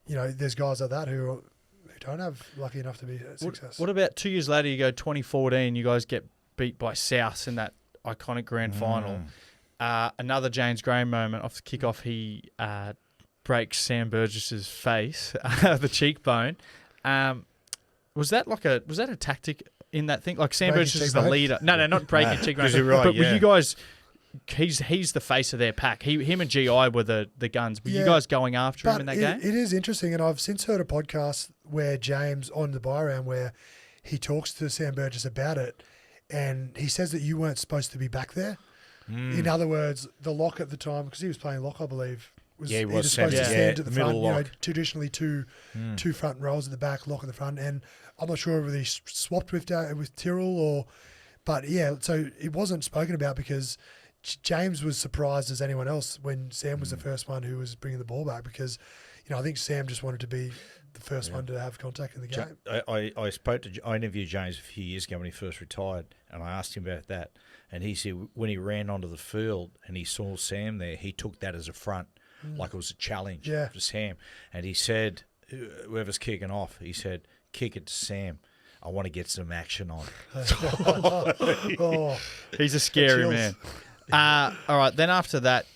there's guys like that who don't have lucky enough to be a success. What about 2 years later, you go 2014, you guys get beat by South in that iconic grand final. Another James Graham moment off the kickoff, he breaks Sam Burgess's face, the cheekbone. Was that a tactic in that thing? Like Sam Burgess is the leader. No, not breaking cheekbone. Right, but were you guys? He's the face of their pack. Him and GI were the guns. Were you guys going after him in that game? It is interesting, and I've since heard a podcast where James on the buy round where he talks to Sam Burgess about it, and he says that you weren't supposed to be back there. In other words, the lock at the time, because he was playing lock, I believe, he was supposed to stand at the front. Traditionally two front rows at the back, lock at the front, and I'm not sure whether he swapped with Tyrrell so it wasn't spoken about because James was surprised as anyone else when Sam was the first one who was bringing the ball back because, I think Sam just wanted to be the first one to have contact in the game. I interviewed James a few years ago when he first retired, and I asked him about that, and he said when he ran onto the field and he saw Sam there, he took that as a front, like it was a challenge for Sam, and he said, whoever's kicking off, he said, kick it to Sam. I want to get some action on. He's a scary man. All right, then after that,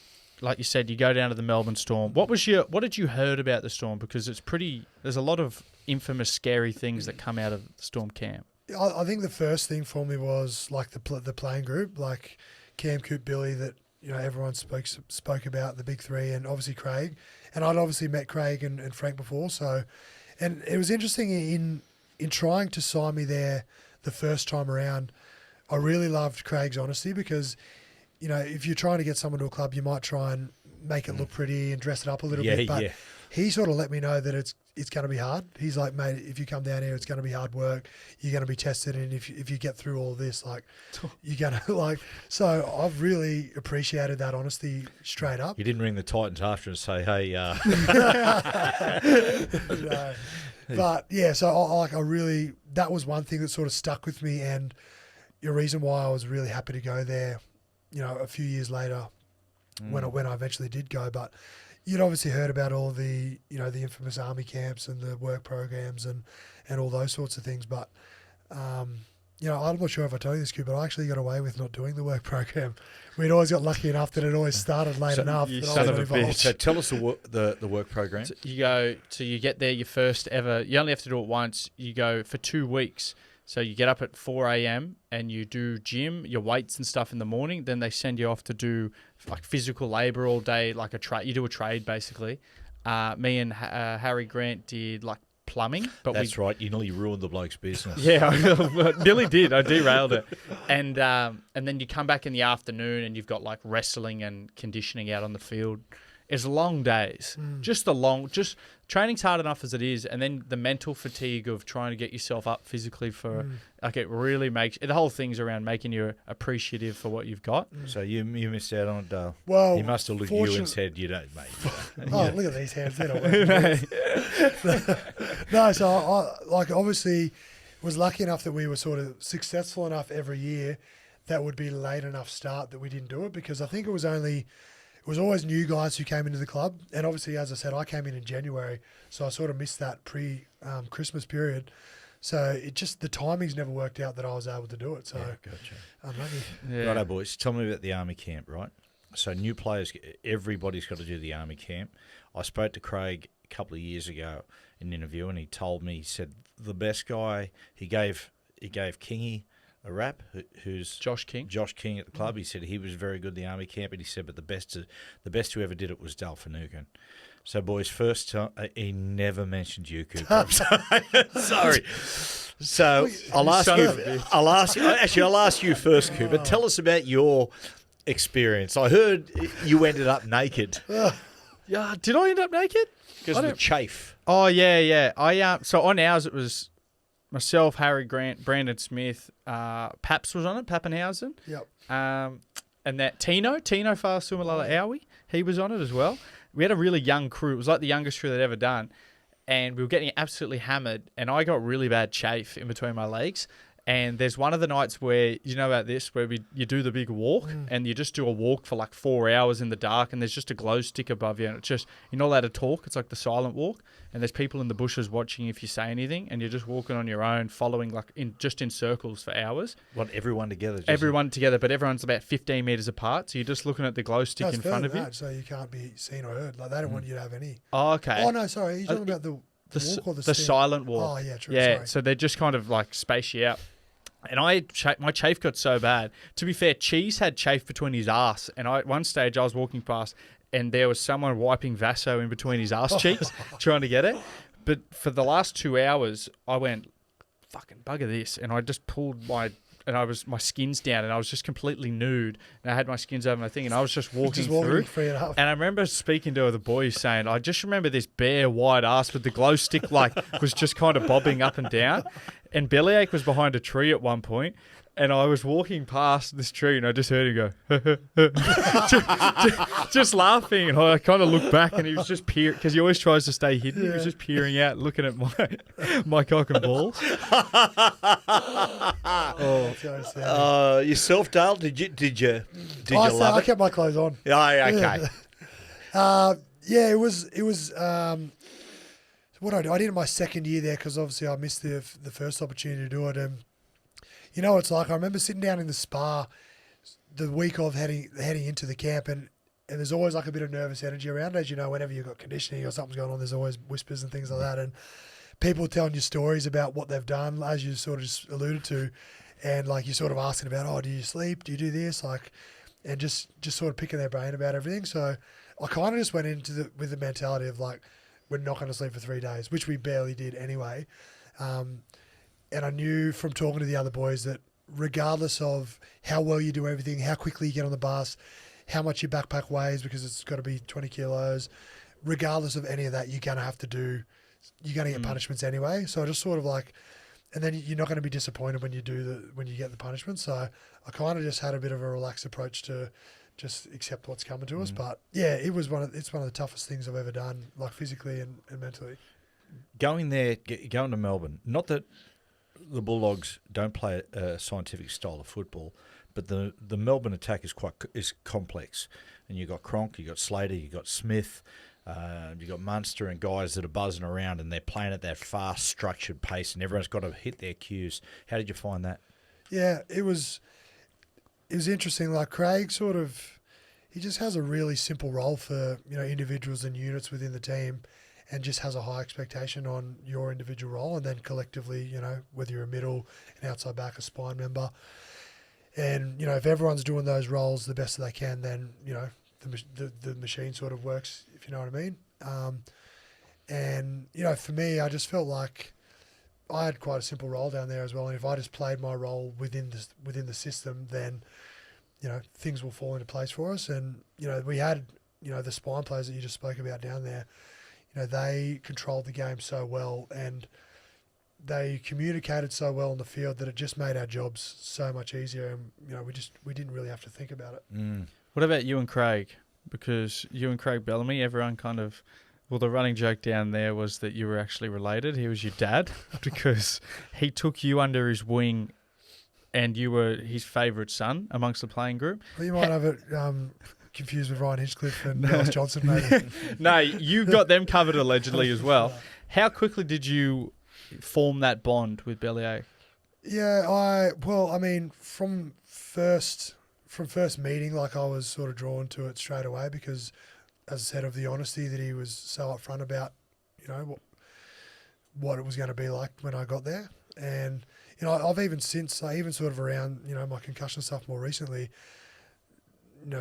like you said, you go down to the Melbourne Storm. What did you heard about the Storm? Because there's a lot of infamous, scary things that come out of the Storm camp. I think the first thing for me was like the playing group, like Cam, Coop, Billy, that everyone spoke about, the big three, and obviously Craig. And I'd obviously met Craig and Frank before, and it was interesting in trying to sign me there the first time around. I really loved Craig's honesty because, if you're trying to get someone to a club, you might try and make it look pretty and dress it up a little bit. But he sort of let me know that it's going to be hard. He's like, mate, if you come down here, it's going to be hard work. You're going to be tested, and if you get through all this, like, you're going to So I've really appreciated that honesty straight up. You didn't ring the Titans after and say, hey. No. But yeah, so I really, that was one thing that sort of stuck with me, and the reason why I was really happy to go there, a few years later when I eventually did go. But you'd obviously heard about all the, the infamous army camps and the work programs and all those sorts of things. But, I'm not sure if I told you this, Q, but I actually got away with not doing the work program. We'd always got lucky enough that it always started late enough. You son of a bitch. So tell us the work program. So you get there, your first ever, you only have to do it once. You go for 2 weeks. So you get up at 4 a.m. and you do gym, your weights and stuff in the morning. Then they send you off to do like physical labor all day, like a trade. You do a trade basically. Me and Harry Grant did like plumbing. But That's right. You nearly ruined the bloke's business. Yeah, I nearly did. I derailed it. And then you come back in the afternoon and you've got like wrestling and conditioning out on the field. It's long days. Just training's hard enough as it is, and then the mental fatigue of trying to get yourself up physically for like it really makes the whole thing's around making you appreciative for what you've got. So you missed out on it, Dale. Well, he must have looked at you and said, "You don't, mate." Look at these hands. They're not working. No, so I obviously was lucky enough that we were sort of successful enough every year that would be late enough start that we didn't do it, because I think it was always new guys who came into the club. And obviously, as I said, I came in January, so I sort of missed that pre-Christmas period. So the timings never worked out that I was able to do it. So gotcha. I'm lucky. Yeah. Righto, boys. Tell me about the army camp, right? So new players, everybody's got to do the army camp. I spoke to Craig a couple of years ago in an interview, and he told me, he said the best guy, he gave Kingy a rap, who's Josh King at the club. He said he was very good at the army camp, and he said, but the best who ever did it was Dale Finucane. So, boys, first he never mentioned you, Cooper. Sorry. So I'll ask you first, Cooper. Tell us about your experience. I heard you ended up naked. Yeah, did I end up naked? Because of the chafe. Oh yeah. So on ours it was myself, Harry Grant, Brandon Smith, Paps was on it, Pappenhausen. Yep. And that Tino Fasumalala Owie, he was on it as well. We had a really young crew. It was like the youngest crew they'd ever done. And we were getting absolutely hammered. And I got really bad chafe in between my legs. And there's one of the nights where, you know about this, where you do the big walk and you just do a walk for like 4 hours in the dark and there's just a glow stick above you and it's just, you're not allowed to talk. It's like the silent walk and there's people in the bushes watching if you say anything and you're just walking on your own, following like in circles for hours. Want everyone together? Everyone together, but everyone's about 15 metres apart. So you're just looking at the glow stick in front of you. So you can't be seen or heard. Like they don't want you to have any. Oh, okay. Oh, no, sorry. You're talking about the walk or the silent walk. Oh, yeah, true. Yeah, Sorry. so they just kind of like space you out. And my chafe got so bad. To be fair, Cheese had chafe between his ass. And at one stage, I was walking past and there was someone wiping Vaso in between his ass cheeks trying to get it. But for the last 2 hours, I went, fucking bugger this. And I just pulled my skin's down and I was just completely nude. And I had my skins over my thing and I was just walking through. And I remember speaking to the boys saying, I just remember this bare white ass with the glow stick like was just kind of bobbing up and down. And Bellyache was behind a tree at one point, and I was walking past this tree, and I just heard him go, just laughing. And I kind of looked back, and he was just peering, because he always tries to stay hidden. Yeah. He was just peering out, looking at my cock and balls. Yourself, Dale? Did you love it? I kept my clothes on. Yeah, okay. It was. What I did in my second year there, because obviously I missed the first opportunity to do it. And you know what it's like. I remember sitting down in the spa the week of heading into the camp, and there's always like a bit of nervous energy around. As you know, whenever you've got conditioning or something's going on, there's always whispers and things like that, and people telling you stories about what they've done, as you sort of just alluded to, and like you're sort of asking about, oh, do you sleep? Do you do this? Like, and just sort of picking their brain about everything. So I kind of just went into with the mentality of like, we're not going to sleep for 3 days, which we barely did anyway. And I knew from talking to the other boys that regardless of how well you do everything, how quickly you get on the bus, how much your backpack weighs, because it's got to be 20 kilos, regardless of any of that, you're going to get punishments anyway. So I just sort of like, and then you're not going to be disappointed when you get the punishment. So I kind of just had a bit of a relaxed approach to just accept what's coming to us. But yeah, it's one of the toughest things I've ever done, like physically and mentally. Going to Melbourne, not that the Bulldogs don't play a scientific style of football, but the Melbourne attack is complex. And you've got Cronk, you've got Slater, you've got Smith, you've got Munster and guys that are buzzing around and they're playing at that fast, structured pace and everyone's got to hit their cues. How did you find that? Yeah, it was interesting. Like Craig he just has a really simple role for, individuals and units within the team and just has a high expectation on your individual role and then collectively, whether you're a middle, an outside back, a spine member. And, if everyone's doing those roles the best that they can, then, the machine sort of works, if you know what I mean. And, for me, I just felt like I had quite a simple role down there as well. And if I just played my role within the system, then, things will fall into place for us. And, we had, the spine players that you just spoke about down there, they controlled the game so well and they communicated so well in the field that it just made our jobs so much easier. And, we didn't really have to think about it. Mm. What about you and Craig? Because you and Craig Bellamy, everyone kind of... Well, the running joke down there was that you were actually related. He was your dad because he took you under his wing and you were his favourite son amongst the playing group. Well, you might have it confused with Ryan Hinchcliffe and Dallas Johnson, maybe. No, you got them covered allegedly as well. How quickly did you form that bond with Bellyache? Yeah, from first meeting, like I was sort of drawn to it straight away because, as I said, of the honesty that he was so upfront about, what it was going to be like when I got there. And, I've even since, sort of around, my concussion stuff more recently,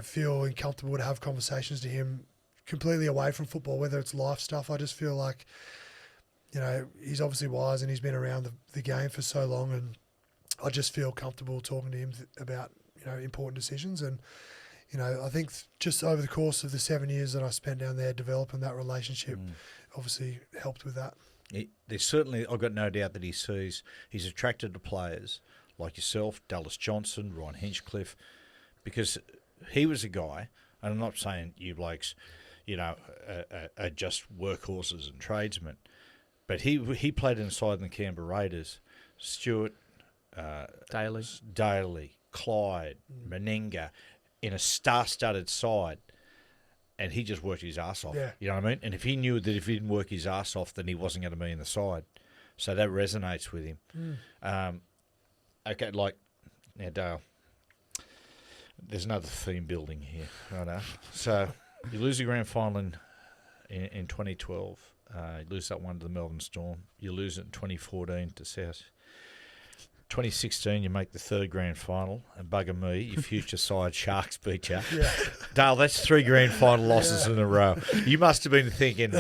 feeling comfortable to have conversations to him completely away from football, whether it's life stuff. I just feel like, he's obviously wise and he's been around the game for so long, and I just feel comfortable talking to him about, important decisions. And, I think just over the course of the 7 years that I spent down there developing that relationship obviously helped with that. There's certainly, I've got no doubt that he's attracted to players like yourself, Dallas Johnson, Ryan Hinchcliffe, because he was a guy, and I'm not saying you blokes, are just workhorses and tradesmen, but he played inside in the Canberra Raiders. Stuart, Daly, Clyde, Menenga, in a star-studded side, and he just worked his ass off. Yeah. You know what I mean? And if he knew that if he didn't work his ass off, then he wasn't going to be in the side. So that resonates with him. Okay, like, now, Dale, there's another theme building here. I know. So you lose the grand final in 2012. You lose that one to the Melbourne Storm. You lose it in 2014 to South. 2016, you make the third grand final, and bugger me, your future side Sharks beat you. Yeah. Dale, that's 3 grand final losses in a row. You must have been thinking,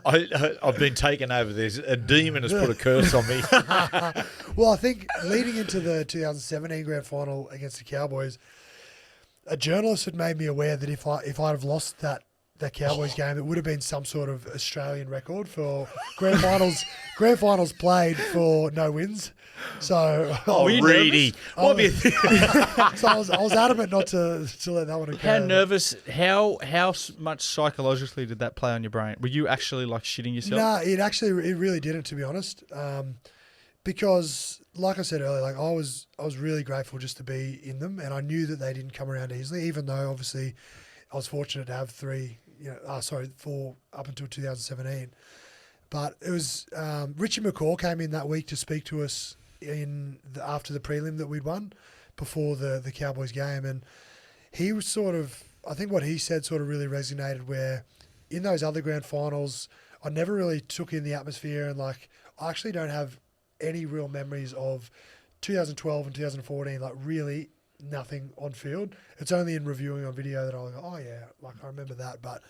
I've been taken over. There's a demon has put a curse on me. Well, I think leading into the 2017 grand final against the Cowboys, a journalist had made me aware that if I'd have lost that Cowboys game, it would have been some sort of Australian record for grand finals played for no wins. So, Reedy. What do you think? So I was adamant not to let that one occur. How nervous? How much psychologically did that play on your brain? Were you actually like shitting yourself? No, it really didn't, to be honest. Because, like I said earlier, like I was really grateful just to be in them, and I knew that they didn't come around easily. Even though obviously I was fortunate to have 4 up until 2017. But it was Richie McCaw came in that week to speak to us after the prelim that we'd won before the Cowboys game, and he was I think what he said sort of really resonated, where in those other grand finals I never really took in the atmosphere, and like I actually don't have any real memories of 2012 and 2014, like really nothing on field. It's only in reviewing on video that I'll go, oh yeah, like I remember that, but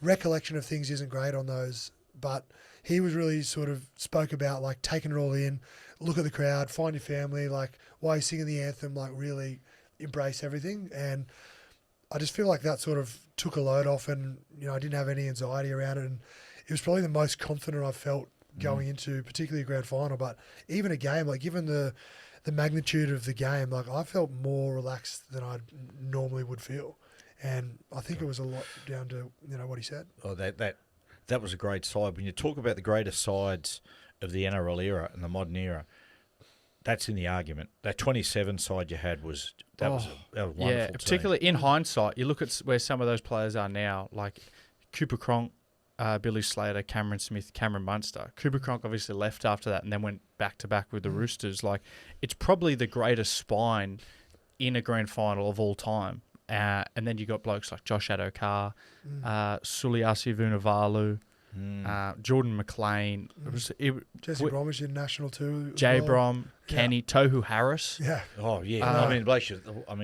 recollection of things isn't great on those. But he was really sort of spoke about like taking it all in, look at the crowd, find your family, like while you're singing the anthem, like really embrace everything. And I just feel like that sort of took a load off, and I didn't have any anxiety around it, and it was probably the most confident I felt going into particularly a grand final. But even a game, like given the magnitude of the game, like I felt more relaxed than I normally would feel, and I think it was a lot down to what he said. Oh, that was a great side. When you talk about the greatest sides of the NRL era and the modern era, that's in the argument. That 27 side you had was a wonderful yeah, particularly team. in hindsight, you look at where some of those players are now, like Cooper Cronk, Billy Slater, Cameron Smith, Cameron Munster. Cooper Cronk obviously left after that and then went back-to-back with the Roosters. Like, it's probably the greatest spine in a grand final of all time. And then you got blokes like Josh Adokar, Suliasi Vunivalu, Jordan McLean. Jesse Bromwich International too. Jay Brom, Kenny, Tohu Harris. Yeah. Oh, yeah.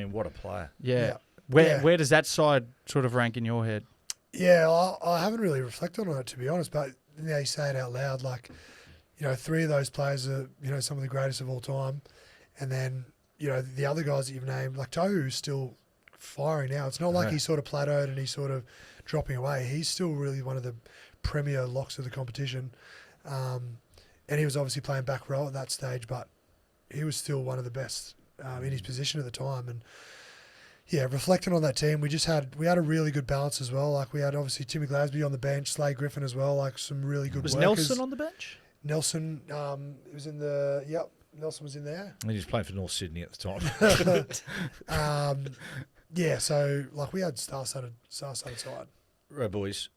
What a player. Yeah. Where does that side sort of rank in your head? Yeah, I haven't really reflected on it, to be honest, but now you say it out loud, like, 3 of those players are, some of the greatest of all time. And then, the other guys that you've named, like Tohu's still firing now. It's not like he's sort of plateaued and he's sort of dropping away. He's still really one of the premier locks of the competition. And he was obviously playing back row at that stage, but he was still one of the best in his position at the time. And yeah, reflecting on that team, we had a really good balance as well. Like we had obviously Timmy Glasby on the bench, Slade Griffin as well, like some really good workers. Was Nelson on the bench? Nelson was in Nelson was in there. He was playing for North Sydney at the time. Yeah, so like we had star-studded side. Right, boys,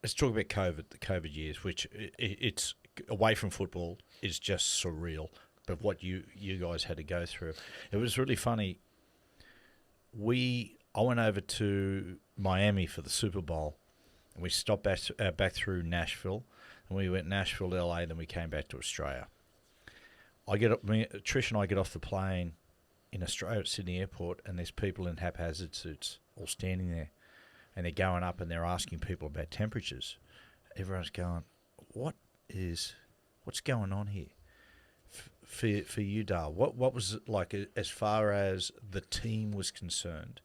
let's talk about COVID, the COVID years, which it's away from football is just surreal. But what you guys had to go through, it was really funny. I went over to Miami for the Super Bowl, and we stopped back through Nashville, and we went Nashville, LA, then we came back to Australia. Trish and I get off the plane in Australia at Sydney Airport, and there's people in haphazard suits all standing there, and they're going up and they're asking people about temperatures. Everyone's going, what's going on here? For you, Dale, what was it like as far as the team was concerned?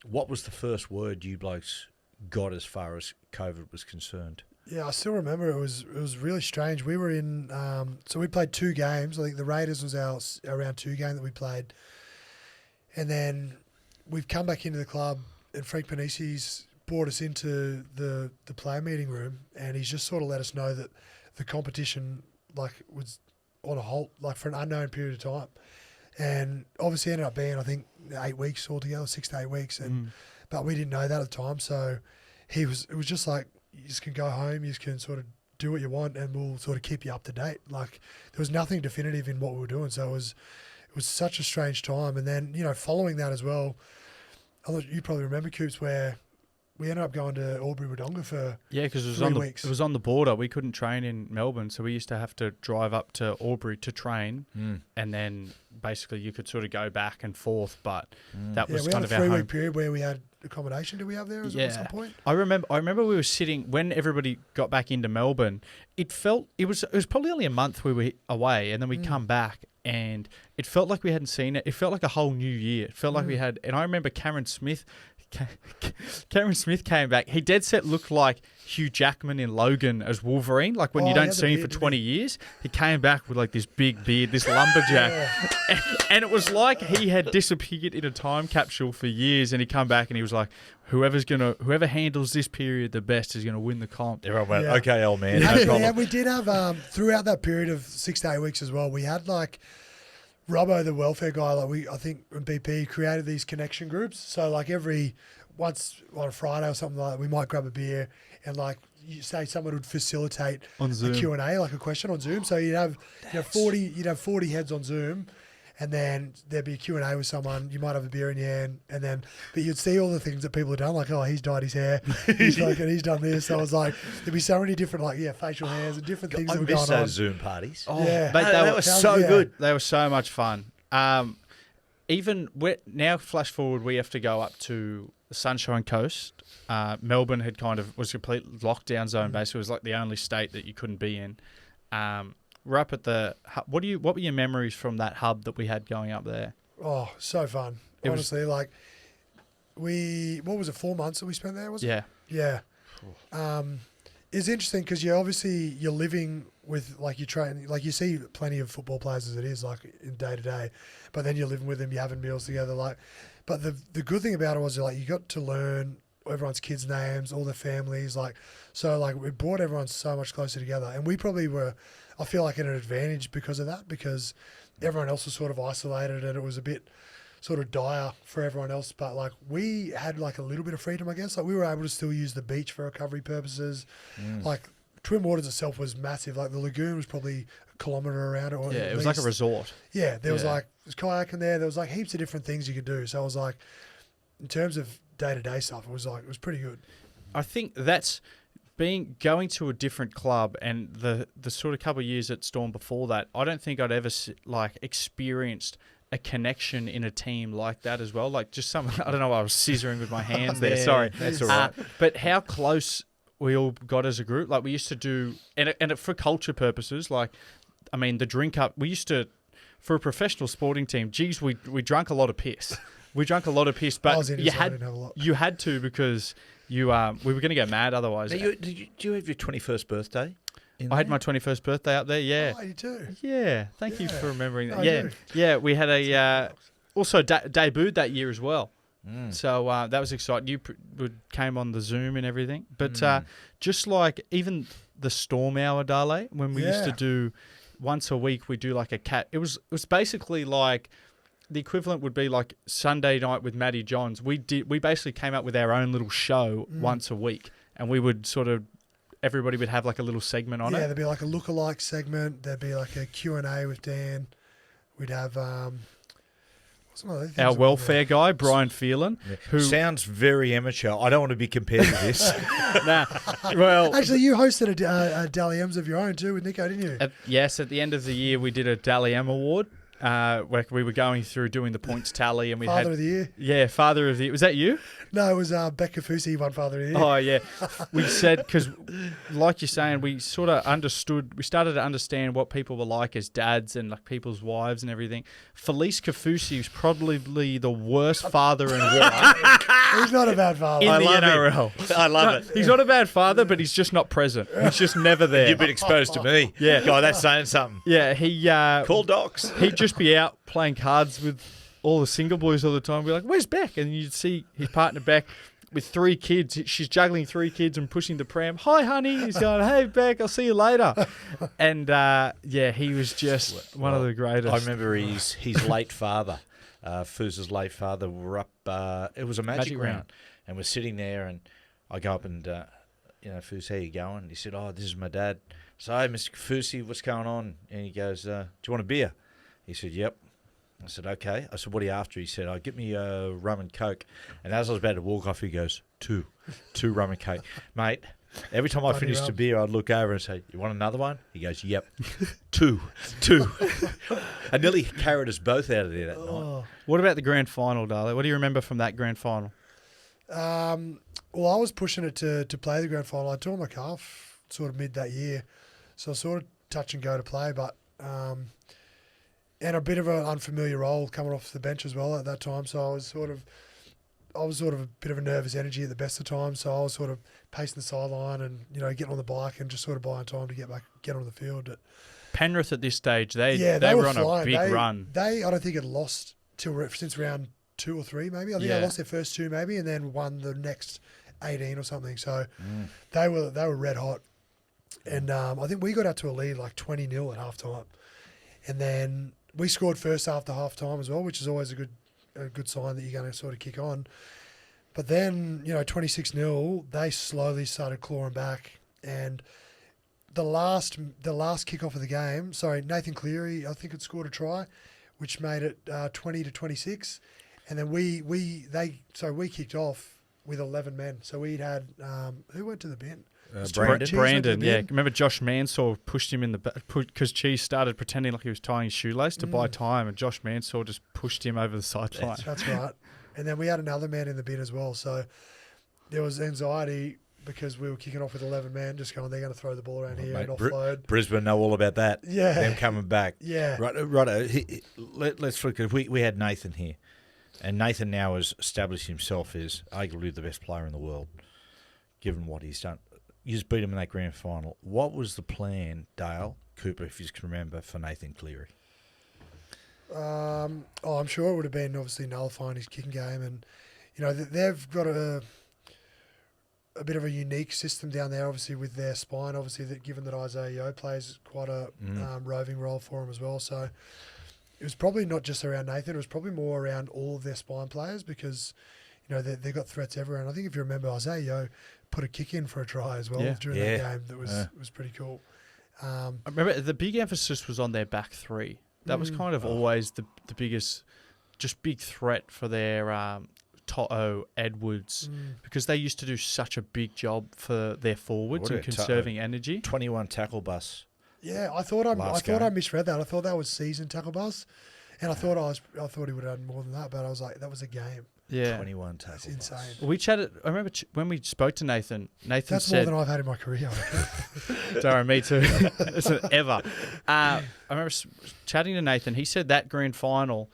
What was the first word you blokes got as far as COVID was concerned? Yeah, I still remember it was really strange. We were in so we played 2 games. I think the Raiders was our round 2 game that we played, and then we've come back into the club, and Frank Panisi's brought us into the player meeting room, and he's just sort of let us know that the competition was on a halt, like for an unknown period of time. And obviously ended up being, I think, 8 weeks altogether, 6 to 8 weeks. But we didn't know that at the time. So it was just like, you just can go home, you just can sort of do what you want, and we'll sort of keep you up to date. Like, there was nothing definitive in what we were doing. So it was such a strange time. And then, following that as well, you probably remember, Coops, where we ended up going to Albury-Wodonga for because it 3 weeks. It was on the border. We couldn't train in Melbourne, so we used to have to drive up to Albury to train, and then basically you could sort of go back and forth. But that was kind of our home. We had a 3-week period where we had accommodation. Did we have there at some point? I remember we were sitting when everybody got back into Melbourne. It was probably only a month we were away, and then we come back. And it felt like we hadn't seen it. It felt like a whole new year. It felt like we had. And I remember Cameron Smith came back. He dead set looked like Hugh Jackman in Logan as Wolverine. Like when you don't see him for 20 years, he came back with like this big beard, this lumberjack. And it was like he had disappeared in a time capsule for years. And he come back and he was like, whoever handles this period the best is going to win the comp. Everyone went, okay, old man. And we did have, throughout that period of 6 to 8 weeks as well, we had like Robbo, the welfare guy, I think in BP, created these connection groups. So like once on a Friday or something like that, we might grab a beer and like you say someone would facilitate on Zoom. A Q&A, like a question on Zoom. So you'd have 40 heads on Zoom. And then there'd be a Q&A with someone. You might have a beer in your hand, but you'd see all the things that people have done, like, oh, he's dyed his hair, and he's done this. So I was like, there'd be so many different, facial hairs and different things that were going on. I miss those Zoom parties. Oh, yeah, mate, that was so good. They were so much fun. Now, flash forward, we have to go up to the Sunshine Coast. Melbourne was complete lockdown zone. Basically, it was like the only state that you couldn't be in. We're up at the. What were your memories from that hub that we had going up there? Oh, so fun! Honestly, what was it? 4 months that we spent there? Was it? Yeah. It's interesting because you're living with you train, you see plenty of football players as it is in day to day, but then you're living with them, you're having meals together. But the good thing about it was you got to learn everyone's kids' names, all their families, it brought everyone so much closer together, and we probably were. I feel like at an advantage because of that, because everyone else was sort of isolated and it was a bit sort of dire for everyone else. But we had a little bit of freedom, I guess. We were able to still use the beach for recovery purposes. Twin Waters itself was massive. The lagoon was probably a kilometre around it. It was like a resort. Yeah, there was there's kayaking there. There was heaps of different things you could do. So I was in terms of day-to-day stuff, it was pretty good. I think that's going to a different club, and the sort of couple of years at Storm before that, I don't think I'd ever experienced a connection in a team like that as well. I don't know, I was scissoring with my hands there. Sorry, that's all right. But how close we all got as a group. We used to do, and for culture purposes, the drink up. We used to, for a professional sporting team. Geez, we drank a lot of piss. We drank a lot of piss, but you had to because. We were going to go mad otherwise. Now did you have your 21st birthday? I had my 21st birthday up there, yeah. Oh, you do? Yeah, thank you for remembering that. I do. Yeah, we had also debuted that year as well. So that was exciting. You came on the Zoom and everything. But just even the Storm Hour, Dale, when we used to do once a week, we do a cat. It was basically the equivalent would be Sunday night with Matty Johns. We basically came up with our own little show once a week, and we would everybody would have a little segment on it. Yeah, there'd be a lookalike segment. There'd be a Q&A with Dan. We'd have our welfare guy, Brian Phelan, who sounds very amateur. I don't want to be compared to this. Nah, well, actually, you hosted a Dally M's of your own too with Nico, didn't you? Yes, at the end of the year, we did a Dally M award. Where we were going through doing the points tally, and we Father of the Year. Yeah, Father of the Year. Was that you? No, it was Becca Fusi won Father of the Year. Oh yeah, we said because, like you're saying, we sort of understood. We started to understand what people were like as dads and people's wives and everything. Felice Kafusi was probably the worst father and wife. He's not a bad father. In the NRL. I love it. He's not a bad father, but he's just not present. He's just never there. You've been exposed to me. Yeah, God, that's saying something. Yeah, he call docs. He'd just be out playing cards with all the single boys all the time. We're like, where's Beck? And you'd see his partner Beck with 3 kids. She's juggling 3 kids and pushing the pram. Hi, honey. He's going, hey, Beck, I'll see you later. And, he was just one of the greatest. I remember his late father, Fooz's late father, were up, it was a magic round. And we're sitting there, and I go up and, Foos, how you going? And he said, oh, this is my dad. So, hey, Mr. Foosy, what's going on? And he goes, do you want a beer? He said, yep. I said, okay. I said, what are you after? He said, get me a rum and coke. And as I was about to walk off, he goes, two rum and coke. Mate, every time I finished a beer, I'd look over and say, you want another one? He goes, yep. Two. I nearly carried us both out of there that night. What about the grand final, Dale? What do you remember from that grand final? Well, I was pushing it to play the grand final. I tore my calf sort of mid that year. So I was sort of touch and go to play, but... and a bit of an unfamiliar role coming off the bench as well at that time. So I was sort of a bit of a nervous energy at the best of times. So I was sort of pacing the sideline and, getting on the bike and just sort of buying time to get on the field. But Penrith at this stage, they were on flying. A big run. I don't think had lost since round 2 or 3 maybe. I think they lost their first 2 maybe and then won the next 18 or something. So they were red hot. And I think we got out to a lead like 20-0 at halftime. And then we scored first after half-time as well, which is always a good sign that you're going to sort of kick on. But then, 26-0, they slowly started clawing back. And the last kickoff of the game, Nathan Cleary, I think, had scored a try, which made it 20-26. And then we kicked off with 11 men. So we'd had, who went to the bin? Brandon, yeah. Remember Josh Mansour pushed him in the back because Cheese started pretending like he was tying his shoelace to buy time, and Josh Mansour just pushed him over the sideline. That's right. And then we had another man in the bin as well. So there was anxiety because we were kicking off with 11 men, just going, they're going to throw the ball around here and offload. Brisbane know all about that. Yeah. Them coming back. Yeah. Right. Let's look at we had Nathan here, and Nathan now has established himself as arguably the best player in the world, given what he's done. You just beat him in that grand final. What was the plan, Dale Cooper, if you can remember, for Nathan Cleary? I'm sure it would have been obviously nullifying his kicking game, and they've got a bit of a unique system down there, obviously with their spine. Obviously, that given that Isaiah Yeo plays quite a roving role for him as well, so it was probably not just around Nathan. It was probably more around all of their spine players because they got threats everywhere. And I think if you remember, Isaiah Yeo put a kick in for a try as well during that game. That was pretty cool. I remember the big emphasis was on their back 3. That was kind of always the biggest, just big threat for their Toto, Edwards, because they used to do such a big job for their forwards and conserving energy. 21 tackle bus. Yeah, I thought I misread that. I thought that was season tackle bus, and I thought he would have had more than that. But I was like, that was a game. Yeah, 21 tackle. That's insane. We chatted. I remember when we spoke to Nathan. Nathan that's said, more than I've had in my career. Sorry, me too. It's ever. I remember chatting to Nathan. He said that grand final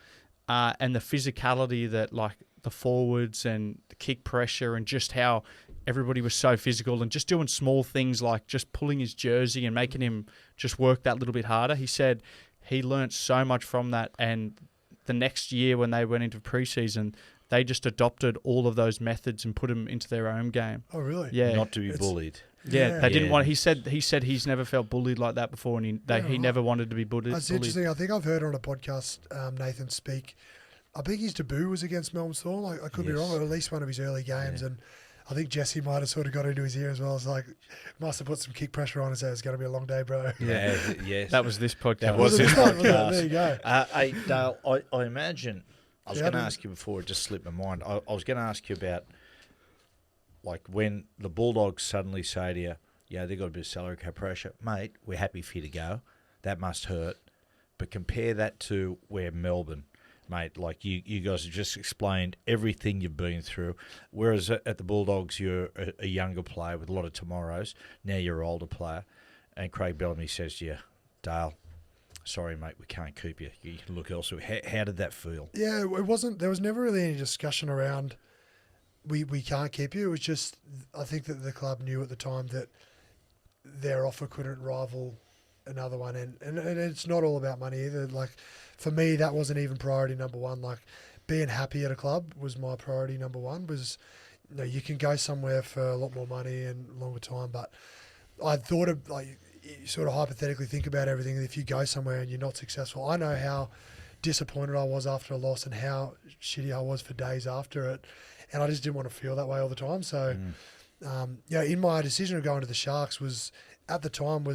and the physicality that like the forwards and the kick pressure and just how everybody was so physical and just doing small things like just pulling his jersey and making him just work that little bit harder. He said he learnt so much from that, and the next year when they went into preseason, they just adopted all of those methods and put them into their own game. Oh, really? Yeah. Not to be bullied. Yeah, they didn't want. He said he's never felt bullied like that before, and he never wanted to be bullied. That's interesting. I think I've heard on a podcast Nathan speak. I think his debut was against Melbourne Storm. I could be wrong, or at least one of his early games. And I think Jesse might have sort of got into his ear as well. It's like, must have put some kick pressure on and said, it's going to be a long day, bro. Yeah, yes. That was this podcast. That was this podcast. There you go. Hey, Dale, I imagine, I was going to ask you before, it just slipped my mind. I was going to ask you about, like, when the Bulldogs suddenly say to you, yeah, they've got a bit of salary cap pressure. Mate, we're happy for you to go. That must hurt. But compare that to where Melbourne, mate, like you guys have just explained everything you've been through. Whereas at the Bulldogs, you're a younger player with a lot of tomorrows. Now you're an older player. And Craig Bellamy says to you, Dale, sorry, mate, we can't keep you. You can look elsewhere. How did that feel? Yeah, it wasn't. There was never really any discussion around we can't keep you. It was just, I think that the club knew at the time that their offer couldn't rival another one, and it's not all about money either. Like, for me, that wasn't even priority number one. Like, being happy at a club was my priority number one. Was you can go somewhere for a lot more money and longer time. But I thought of, like, you sort of hypothetically think about everything. If you go somewhere and you're not successful, I know how disappointed I was after a loss and how shitty I was for days after it. And I just didn't want to feel that way all the time. So, in my decision of going to the Sharks at the time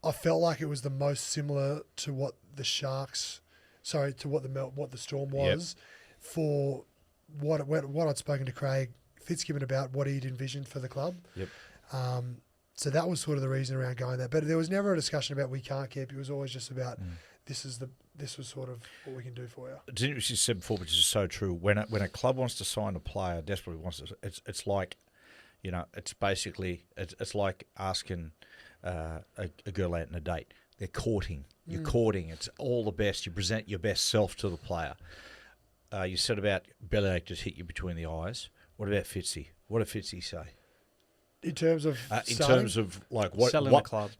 I felt like it was the most similar to what the Sharks, to what the Storm was, for what I'd spoken to Craig Fitzgibbon about, what he'd envisioned for the club. Yep. So that was sort of the reason around going there. But there was never a discussion about we can't keep. It was always just about this was sort of what we can do for you. It's interesting what you said before, which is so true. When a club wants to sign a player, desperately wants to, it's like, it's basically it's like asking a girl out on a date. They're courting. You're courting. It's all the best. You present your best self to the player. You said about bellyache just hit you between the eyes. What about Fitzy? What did Fitzy say? In terms of like what selling the club,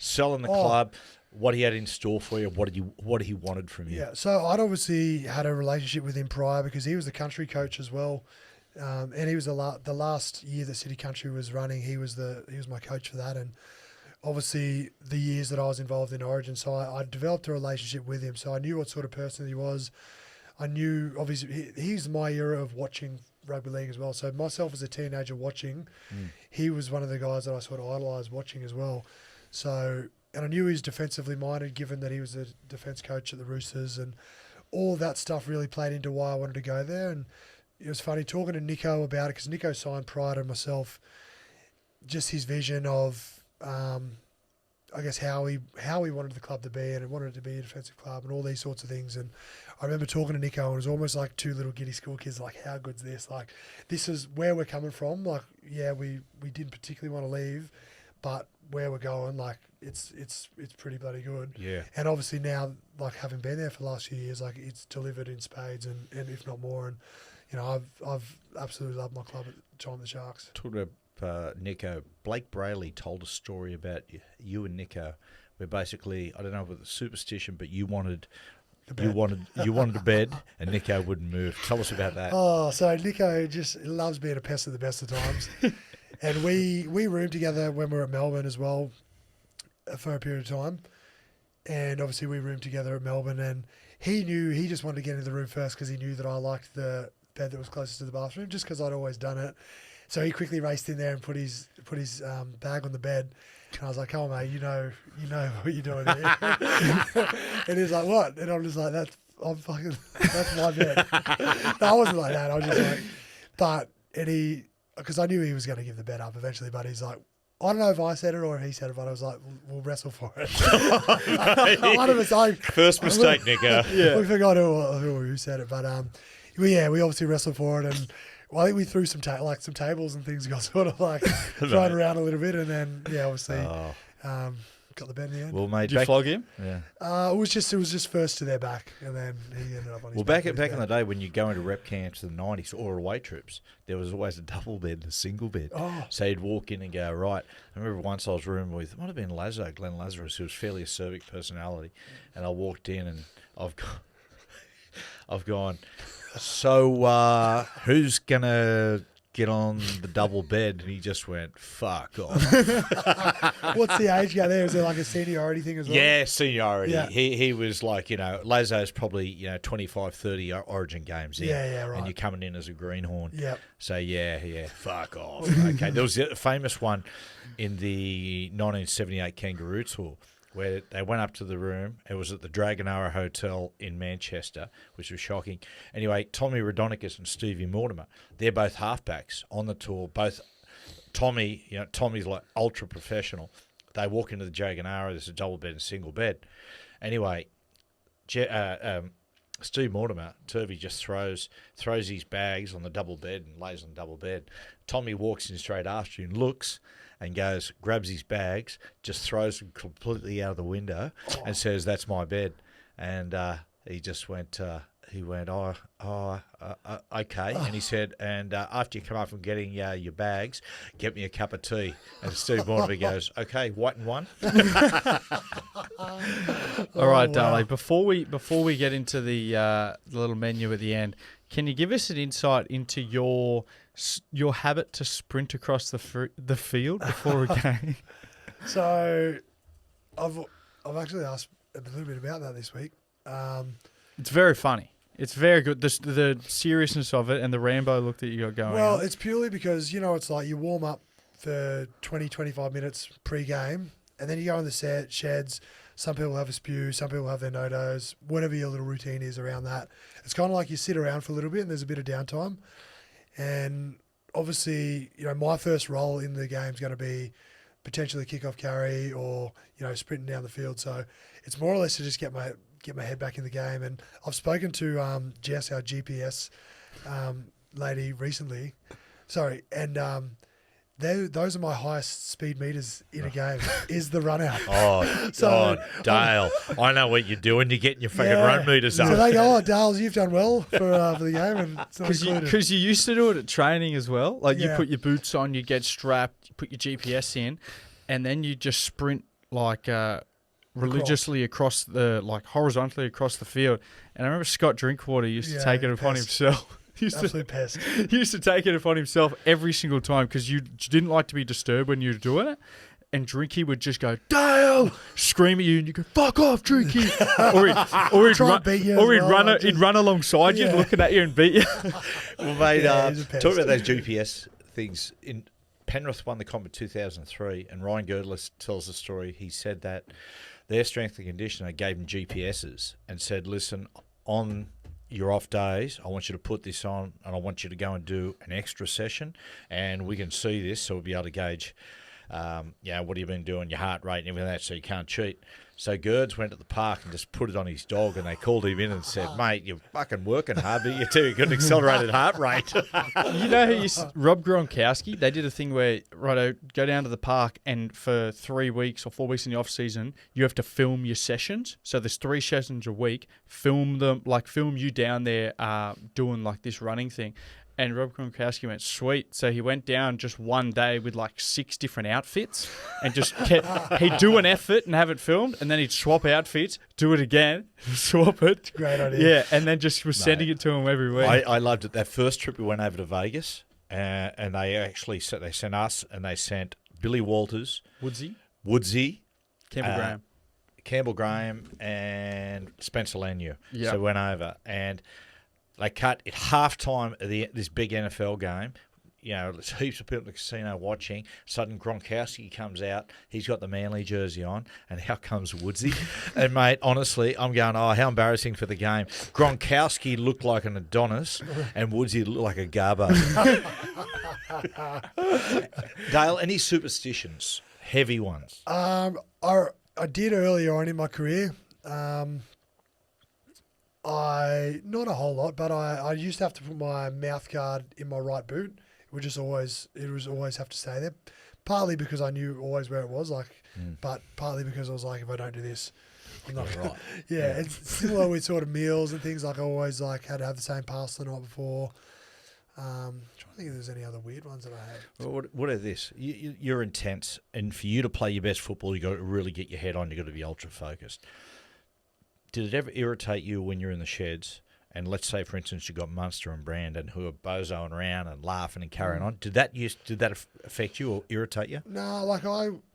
club, what he had in store for you, what he wanted from you. Yeah, so I'd obviously had a relationship with him prior because he was the country coach as well, and he was the last year that City Country was running. He was my coach for that, and obviously the years that I was involved in Origin, so I developed a relationship with him. So I knew what sort of person he was. I knew obviously he's my era of watching rugby league as well. So myself as a teenager watching, he was one of the guys that I sort of idolised watching as well. So, and I knew he was defensively minded, given that he was a defence coach at the Roosters, and all that stuff really played into why I wanted to go there. And it was funny talking to Nico about it, because Nico signed prior to myself, just his vision of, I guess, how he wanted the club to be, and it wanted it to be a defensive club and all these sorts of things. And I remember talking to Nico, and it was almost like two little giddy school kids, like, how good's this? Like, this is where we're coming from. Like, yeah, we didn't particularly want to leave, but where we're going, like, it's pretty bloody good. Yeah. And obviously now, like, having been there for the last few years, like, it's delivered in spades and if not more. And, I've absolutely loved my club at the time, the Sharks. Talking about Nico, Blake Brayley told a story about you and Nico, where basically, I don't know if it was superstition, but you wanted a bed, and Nico wouldn't move. Tell us about that. Oh, so Nico just loves being a pest at the best of times, and we roomed together when we were at Melbourne as well, for a period of time, and obviously we roomed together at Melbourne, and he just wanted to get into the room first because he knew that I liked the bed that was closest to the bathroom, just because I'd always done it. So he quickly raced in there and put his bag on the bed. And I was like, "Come on, mate, you know what you're doing here." And he's like, "What?" And I'm just like, that's my bed. No, I wasn't like that. I was just like, because I knew he was going to give the bed up eventually, but he's like, I don't know if I said it or if he said it, but I was like, we'll wrestle for it. One of us, first mistake, Nico. We forgot who said it, but we obviously wrestled for it, and I think we threw some tables and things got sort of like thrown around a little bit, and then obviously got the bed in the end. Well, mate, did you flog him? Yeah. It was just first to their back, and then he ended up on his back. back. Back in the day when you go into rep camps in the 90s or away trips, there was always a double bed and a single bed. Oh. So you'd walk in and go, right. I remember once I was rooming with, it might have been Glenn Lazarus, who was fairly acerbic personality, and I walked in and I've gone, so who's going to get on the double bed? And he just went, fuck off. What's the age gap there? Is there like a seniority thing as well? Yeah, seniority. Yeah. He was like, Lazo's probably, 25, 30 Origin games in. Yeah, right. And you're coming in as a greenhorn. Yep. So, yeah, fuck off. Okay, there was a famous one in the 1978 Kangaroo Tour where they went up to the room. It was at the Dragonara Hotel in Manchester, which was shocking. Anyway, Tommy Radonicus and Stevie Mortimer, they're both halfbacks on the tour. Both Tommy's like ultra professional. They walk into the Dragonara, there's a double bed and single bed. Anyway, Steve Mortimer, Turvey just throws his bags on the double bed and lays on the double bed. Tommy walks in straight after you and looks and goes, grabs his bags, just throws them completely out of the window and says, "That's my bed." And he just went, okay. And he said, and after you come up from getting your bags, get me a cup of tea. And Steve Mortimer goes, okay, white and one. All right, Dale, before we get into the little menu at the end, can you give us an insight into your your habit to sprint across the field before a game? So, I've actually asked a little bit about that this week. It's very funny. It's very good. The seriousness of it and the Rambo look that you got going. Well, on. it's purely because, it's like you warm up for 20, 25 minutes pre-game, and then you go in the sheds. Some people have a spew, some people have their no-dos, whatever your little routine is around that. It's kind of like you sit around for a little bit and there's a bit of downtime. And obviously, my first role in the game is going to be potentially kickoff carry or, sprinting down the field. So it's more or less to just get my head back in the game. And I've spoken to Jess, our GPS lady, recently. Sorry, and those are my highest speed meters in a game, is the run out. Dale, I know what you're doing. You're getting your fucking run meters up. So they go, Dale, you've done well for the game. And because you used to do it at training as well. Like you Yeah. put your boots on, you get strapped, you put your GPS in, and then you just sprint like religiously across horizontally across the field. And I remember Scott Drinkwater used to take it upon himself. Absolute pest. He used to take it upon himself every single time because you didn't like to be disturbed when you were doing it. And Drinky would just go, Dale! Scream at you, and you go, fuck off, Drinky! He'd run alongside you, looking at you and beat you. Well, mate, talk about those GPS things. Penrith won the comp in 2003, and Ryan Girdler tells the story. He said that their strength and conditioner gave him GPSs and said, listen, on your off days, I want you to put this on and I want you to go and do an extra session and we can see this so we'll be able to gauge, what have you been doing, your heart rate and everything like that so you can't cheat. So Gerds went to the park and just put it on his dog and they called him in and said, mate, you're fucking working hard, but you got an accelerated heart rate. You know who Rob Gronkowski? They did a thing where, go down to the park and for 3 weeks or 4 weeks in the off season, you have to film your sessions. So there's 3 sessions a week. Film you down there doing like this running thing. And Rob Gronkowski went, sweet. So he went down just one day with like 6 different outfits and just he'd do an effort and have it filmed and then he'd swap outfits, do it again, swap it. Great idea. Yeah, and then just was sending it to him every week. I loved it. That first trip we went over to Vegas and they actually sent us and they sent Billy Walters, Woodsy, Campbell Graham and Spencer Lanier. Yep. So we went over and they cut at halftime of this big NFL game. There's heaps of people in the casino watching. Sudden Gronkowski comes out. He's got the Manly jersey on, and out comes Woodsy. And, mate, honestly, I'm going, how embarrassing for the game. Gronkowski looked like an Adonis, and Woodsy looked like a Garbo. Dale, any superstitions? Heavy ones? I did earlier on in my career. Not a whole lot, but I used to have to put my mouth guard in my right boot. It would always have to stay there. Partly because I knew always where it was, but partly because I was like, if I don't do this, I'm not right. It's similar with sort of meals and things. Like I always had to have the same pasta the night before. I'm trying to think if there's any other weird ones that I had. Well, what are this? You're intense, and for you to play your best football, you got to really get your head on. You got to be ultra focused. Did it ever irritate you when you're in the sheds? And let's say, for instance, you got Munster and Brandon who are bozoing around and laughing and carrying on. Did that affect you or irritate you? No,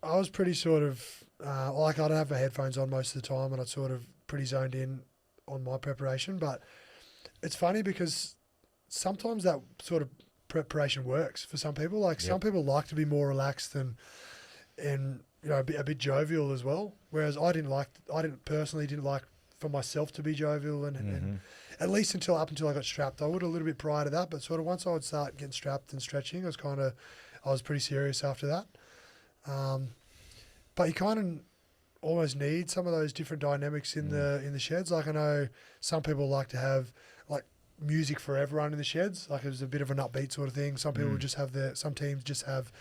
I was pretty sort of I'd have my headphones on most of the time, and I'd sort of pretty zoned in on my preparation. But it's funny because sometimes that sort of preparation works for some people. Some people like to be more relaxed and a bit jovial as well. Whereas I personally didn't like for myself to be jovial and at least up until I got strapped. I would a little bit prior to that, but sort of once I would start getting strapped and stretching, I was pretty serious after that. But you kind of almost need some of those different dynamics in the sheds. Like I know some people like to have like music for everyone in the sheds. Like it was a bit of an upbeat sort of thing. Some people just have some teams just have,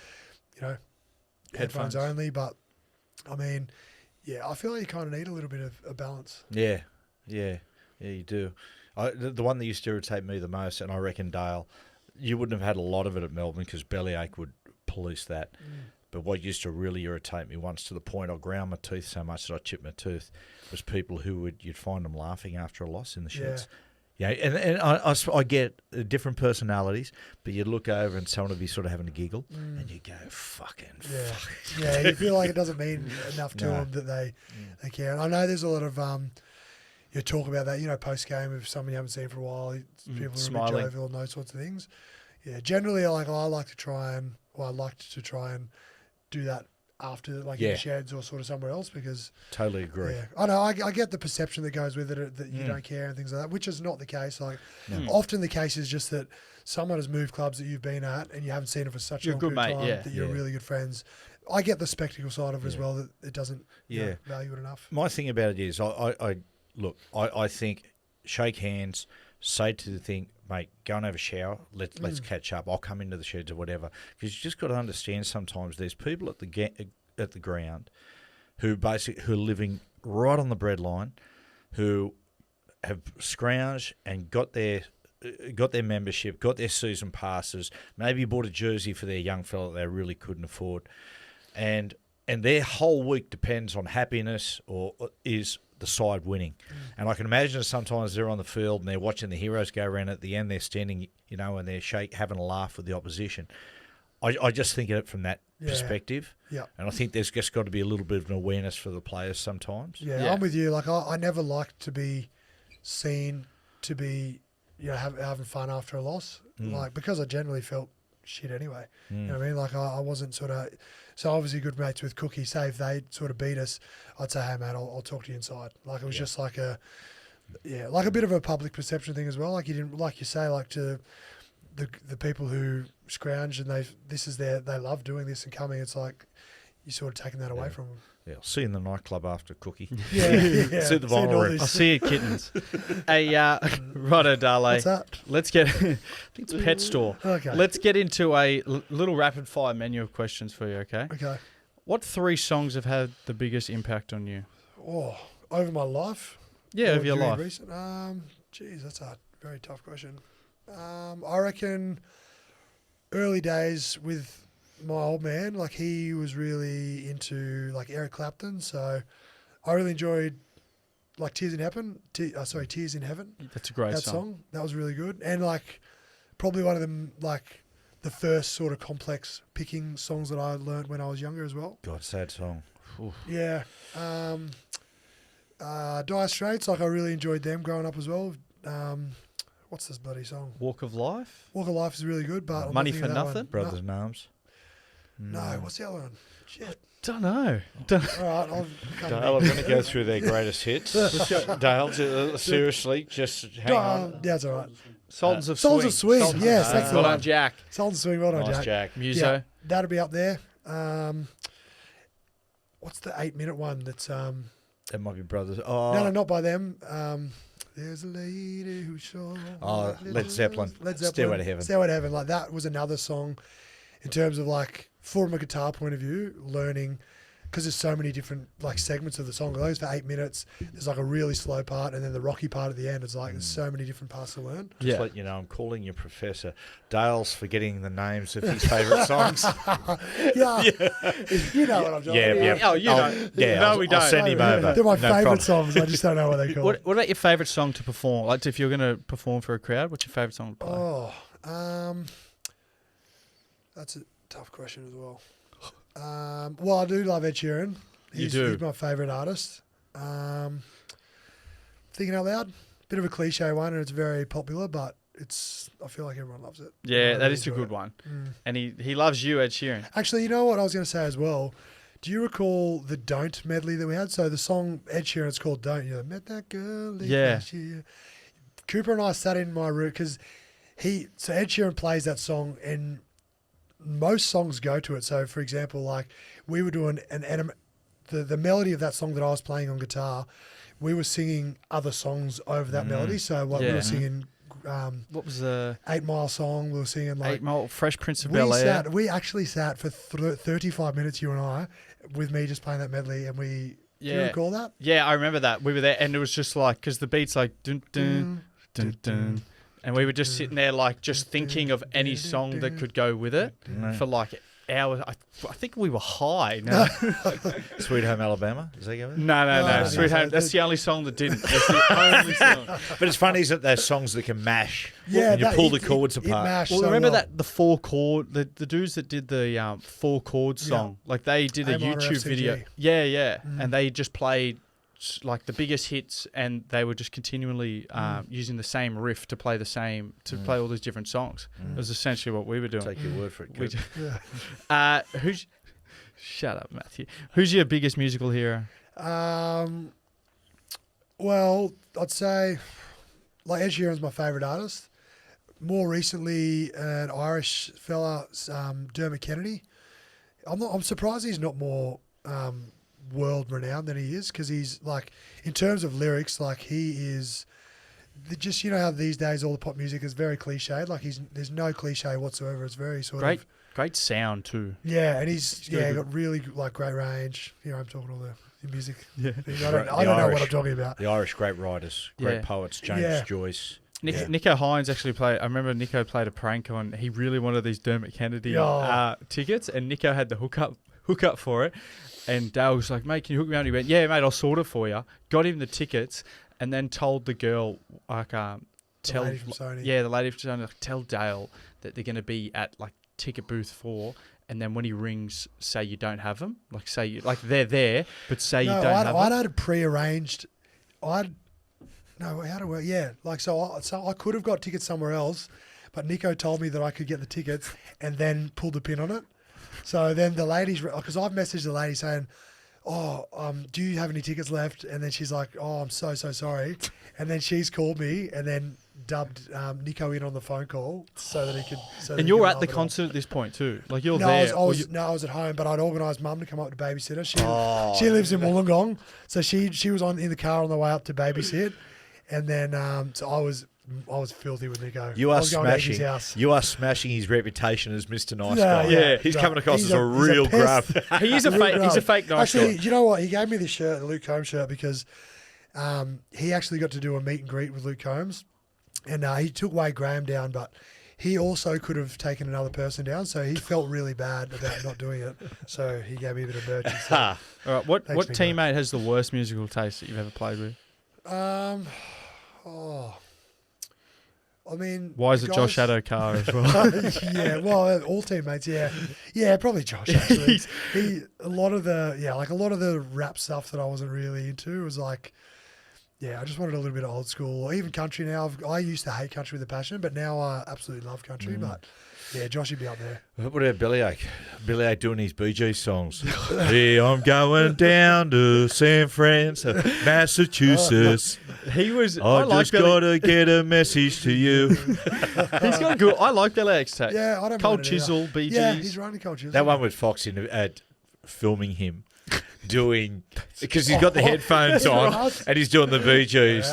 headphones only. But I mean, I feel like you kind of need a little bit of a balance. Yeah, you do. The one that used to irritate me the most, and I reckon, Dale, you wouldn't have had a lot of it at Melbourne because bellyache would police that. But what used to really irritate me once to the point I ground my teeth so much that I chipped my tooth was people who you'd find them laughing after a loss in the sheds. Yeah, and I get different personalities, but you look over and someone will be sort of having a giggle, and you go, fuck. Yeah, you feel like it doesn't mean enough to them that they care. And I know there's a lot of you talk about that, post game if someone you haven't seen for a while, people are Smiling. a bit jovial and those sorts of things. Yeah, generally, I like to try and do that after, in the sheds or sort of somewhere else, because Totally agree. yeah, I know I get the perception that goes with it that you don't care and things like that, which is not the case. Often the case is just that someone has moved clubs that you've been at and you haven't seen it for such a long period of time that you're really good friends. I get the spectacle side of it as well, that it doesn't value it enough. My thing about it is, I think shake hands, say to the thing, mate, go and have a shower. Let's catch up. I'll come into the sheds or whatever. Because you just got to understand sometimes there's people at the ground who are living right on the breadline, who have scrounged and got their membership, got their season passes, maybe bought a jersey for their young fella that they really couldn't afford, and their whole week depends on happiness or is the side winning. And I can imagine sometimes they're on the field and they're watching the heroes go around. At the end, they're standing, and they're having a laugh with the opposition. I just think of it from that perspective. Yeah. And I think there's just got to be a little bit of an awareness for the players sometimes. Yeah, I'm with you. I never liked to be seen to be, having fun after a loss. Because I generally felt shit anyway. You know what I mean? I wasn't sort of... So obviously good mates with Cookie. Say if they sort of beat us, I'd say, hey, mate, I'll talk to you inside. It was just like a bit of a public perception thing as well. You didn't, like you say, to the people who scrounge and they love doing this and coming. It's like you're sort of taking that away from them. Yeah, I'll see you in the nightclub after Cookie. Yeah. See the vinyl room. I'll see you, kittens. Hey, righto, Dale. What's that? Let's get... I think it's pet store. Okay. Let's get into a little rapid-fire menu of questions for you, okay? Okay. What 3 songs have had the biggest impact on you? Oh, over my life? Yeah, over your life. Recent? That's a very tough question. I reckon early days with my old man, he was really into Eric Clapton, so I really enjoyed Tears in Heaven. Tears in Heaven. That's a great song. That was really good, and probably one of them the first sort of complex picking songs that I learned when I was younger as well. God, sad song. Oof. Yeah. Dire Straits, I really enjoyed them growing up as well. What's this bloody song? Walk of Life? Walk of Life is really good, but Money for Nothing? Brothers in Arms. No, what's the other one? Shit. Don't know. All right, Dale, I'm going to go through their greatest hits. Dale, seriously, just hang on. Yeah, that's all right. Sultans of Swing. Yes, that's the well one. done, Jack. Sultans of Swing, well done, Nice, Jack. Muso. Yeah, that'll be up there. What's the 8-minute one that's... That might be Brothers. Oh, No, not by them. There's a lady who shone. Oh, Led Zeppelin. Stairway to Heaven. Stairway to Heaven. That was another song in terms of from a guitar point of view, learning, because there's so many different segments of the song. It goes for 8 minutes. There's a really slow part, and then the rocky part at the end. It's there's so many different parts to learn. Just let you know, I'm calling you Professor. Dale's forgetting the names of his favourite songs. Yeah. You know what I'm talking about. Yeah. Oh, you know. Yeah, No, we don't. I'll send him over. They're my No favourite problem. songs. I just don't know what they're called. What about your favourite song to perform? If you're going to perform for a crowd, what's your favourite song to play? Oh, that's a tough question as well. Well, I do love Ed Sheeran. He's my favourite artist. Thinking out loud, bit of a cliche one, and it's very popular, but I feel like everyone loves it. Yeah, that is a good one. And he loves you, Ed Sheeran. Actually, you know what I was going to say as well? Do you recall the Don't medley that we had? So the song Ed Sheeran, it's called Don't. Met that girl last year. Cooper and I sat in my room because so Ed Sheeran plays that song and most songs go to it. So, for example, we were doing the melody of that song that I was playing on guitar, we were singing other songs over that melody. So, we were singing... what was the 8 Mile song? We were singing 8 Mile, Fresh Prince of Bel-Air. We actually sat for 35 minutes, you and I, with me just playing that medley, and do you recall that? Yeah, I remember that. We were there, and it was just because the beat's dun dun dun dun, and we were just sitting there just thinking of any song that could go with it for hours. I think we were high. No, Sweet Home Alabama. Is that going? no. Sweet Home. That's the only song that didn't. That's the only song. But it's funny, isn't those songs that can mash? Yeah, and you pull the chords apart. mashed Well, so remember well. that the 4 chord, the dudes that did the 4 chord song, like they did a A minor YouTube FCG. video. Yeah, and they just played like the biggest hits, and they were just continually using the same riff to play play all these different songs. It was essentially what we were doing. Take your word for it. We Coop. who's shut up, Matthew? Who's your biggest musical hero? Well, I'd say like Ed Sheeran's my favourite artist. More recently, an Irish fella, Derrmot Kennedy. I'm surprised he's not more world renowned than he is, because he's like, in terms of lyrics, like he is. Just, you know how these days all the pop music is very cliched. Like there's no cliche whatsoever. It's very sort of Great sound too. Yeah, and he's good. got really like great range. You know, I'm talking all the music. Yeah. I don't know what I'm talking about. The Irish great writers, great Yeah. poets, James Yeah. Nico Joyce. Hines actually played. I remember Nico played a prank on. He really wanted these Dermot Kennedy tickets, and Nico had the hookup for it. And Dale was like, "Mate, can you hook me up?" And he went, "Yeah, mate, I'll sort it for you." Got him the tickets, and then told the girl, like, The lady from Sony. the lady from Sony, like, tell Dale that they're going to be at like ticket booth 4. And then when he rings, say you don't have them. Like they're there, but say you don't have them. I'd had it prearranged. How do we? Yeah, like so I could have got tickets somewhere else, but Nico told me that I could get the tickets and then pull the pin on it. So then the ladies, because I've messaged the lady saying, do you have any tickets left? And then she's like, oh, I'm so sorry. And then she's called me and then dubbed Nico in on the phone call so that he could. And you're at the concert at this point too. Like you're there. I was at home, but I'd organised Mum to come up to babysit her. She lives in Wollongong, so she was in the car on the way up to babysit, and then so I was filthy with Nico. You I are was going to Eddie's smashing. house. You are smashing his reputation as Mr. Nice Yeah, Guy. yeah. He's No, coming across he's as a real pest. gruff. He is a fake. He's a fake nice Actually, guy. you know what? He gave me this shirt, the Luke Combs shirt, because he actually got to do a meet and greet with Luke Combs, and he took Wade Graham down, but he also could have taken another person down, so he felt really bad about not doing it. So he gave me a bit of merch. So, All right, what Thanks, Nico. teammate has the worst musical taste that you've ever played with? I mean, Why is it Josh Adokar as well? Yeah, well, all teammates, yeah, probably Josh. Actually, a lot of the rap stuff that I wasn't really into was like, yeah, I just wanted a little bit of old school, or even country. Now I used to hate country with a passion, but now I absolutely love country. But yeah, Josh would be up there. What about Bellyache? Bellyache doing his Bee Gees songs. Hey, I'm going down to San Francisco, Massachusetts. He was. I like just got to get a message to you. He's got good. I like Bellyache's taste. Yeah, I don't Cold mind it either. Chisel, Bee Gees. Yeah, he's running Cold Chisel. That one with Fox at filming him doing, because he's got the headphones on right. and he's doing the Bee Gees.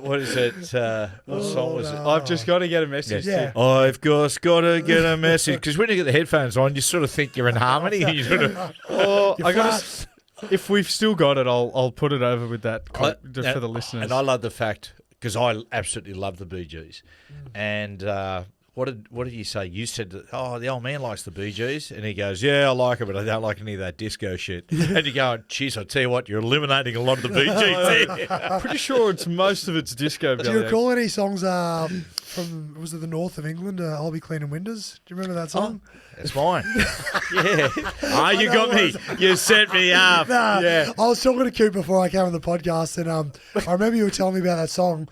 What is it? What song was it? no. I've just got to get a message. Yeah. to I've just got to get a message, because when you get the headphones on, you sort of think you're in harmony. And you sort of, Oh, You're I got. fast. If we've still got it, I'll put it over with that just for the listeners. And I love the fact, because I absolutely love the Bee Gees. And what did you say? You said that, the old man likes the Bee Gees, and he goes, yeah, I like it, but I don't like any of that disco shit. And you go, geez, I tell you what, you're eliminating a lot of the Bee Gees there. Pretty sure most of it's disco. Do you recall any songs from, was it the north of England? I'll Be Cleaning Windows. Do you remember that song? That's mine. Yeah. You got me. You set me up. Nah, Yeah. I was talking to Coop before I came on the podcast, and I remember you were telling me about that song,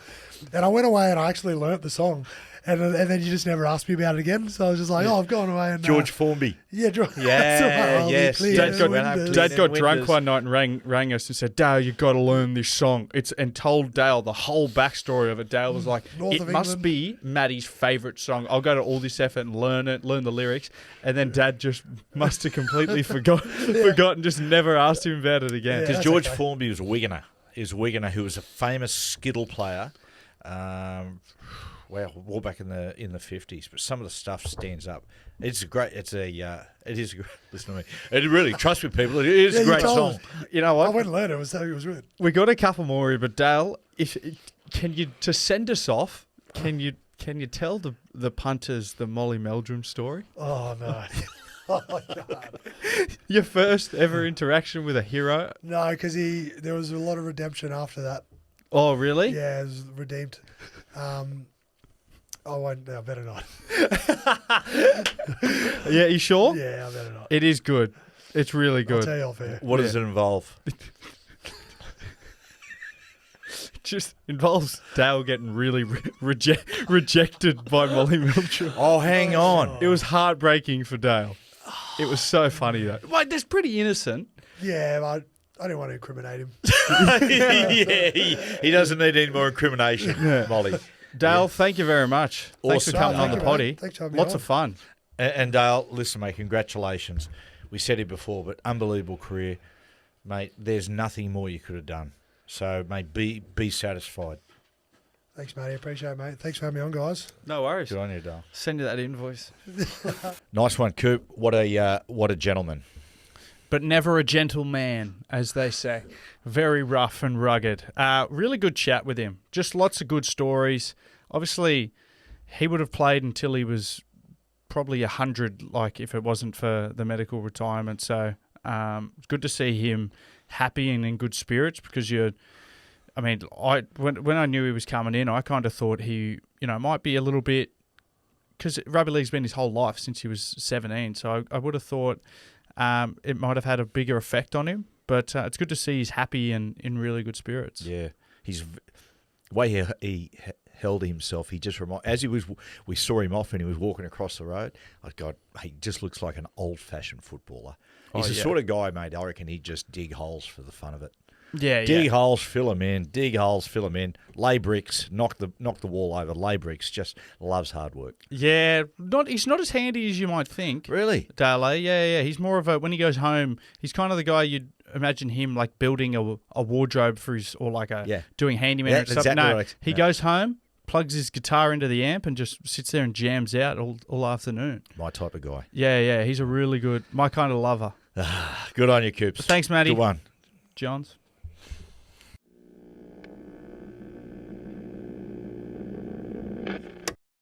and I went away and I actually learnt the song, and then you just never asked me about it again. So I was just like, I've gone away and George Formby. Yeah, Yeah, yes. Dad got drunk Windows. one night and rang us and said, Dale, you've got to learn this song. And told Dale the whole backstory of it. Dale was like, North it of must England. be Matty's favourite song. I'll go to all this effort and learn the lyrics. And then Dad just must have completely forgotten, just never asked him about it again. Yeah. Because that's George okay. Formby was a Wiganer. He was a Wiganer who was a famous skittle player. Well back in the 50s, but some of the stuff stands up. It's great. It is. Listen to me. It really, trust me, people. It is a you great told song. us. You know I what? went and learned it. It was good. We got a couple more here, but Dale, can you, to send us off, can you Can you tell the punters the Molly Meldrum story? Oh, no. Oh, no. Your first ever interaction with a hero? No, because there was a lot of redemption after that. Oh, really? Yeah, it was redeemed. I won't. No, I better not. Yeah, you sure? Yeah, I better not. It is good. It's really good. I'll tell you off air. What does it involve? Just involves Dale getting really rejected by Molly Meldrum. Oh, hang on. It was heartbreaking for Dale. It was so funny though. Wait, that's pretty innocent. Yeah, I didn't want to incriminate him. Yeah, he doesn't need any more incrimination, Molly. Dale, thank you very much. Thanks for Awesome. coming on Thank the you, potty. mate. Thanks for having me Lots on. of fun. And Dale, listen, mate, congratulations. We said it before, but unbelievable career. Mate, there's nothing more you could have done. So, mate, be satisfied. Thanks, Matty. Appreciate it, mate. Thanks for having me on, guys. No worries. Good on you, Dale. Send you that invoice. Nice one, Coop. What a gentleman. But never a gentleman, as they say. Very rough and rugged. Really good chat with him. Just lots of good stories. Obviously, he would have played until he was probably 100, like if it wasn't for the medical retirement. So it's good to see him happy and in good spirits because when I knew he was coming in, I kind of thought he, might be a little bit, because rugby league's been his whole life since he was 17. So I would have thought it might have had a bigger effect on him. But it's good to see he's happy and in really good spirits. Yeah, the way he held himself. He just we saw him off and he was walking across the road. He just looks like an old-fashioned footballer. He's the sort of guy, mate, I reckon he'd just dig holes for the fun of it. Yeah, dig holes, fill them in. Dig holes, fill them in. Lay bricks, knock the wall over. Lay bricks. Just loves hard work. Yeah, he's not as handy as you might think. Really, Dale. Yeah. He's more of when he goes home, he's kind of the guy you'd imagine him like building a wardrobe for his, or like doing handyman or something. Exactly No, right. he goes home, plugs his guitar into the amp, and just sits there and jams out all afternoon. My type of guy. Yeah. He's a really good, my kind of lover. Good on you, Coops. Thanks, Matty. Good one. Johns.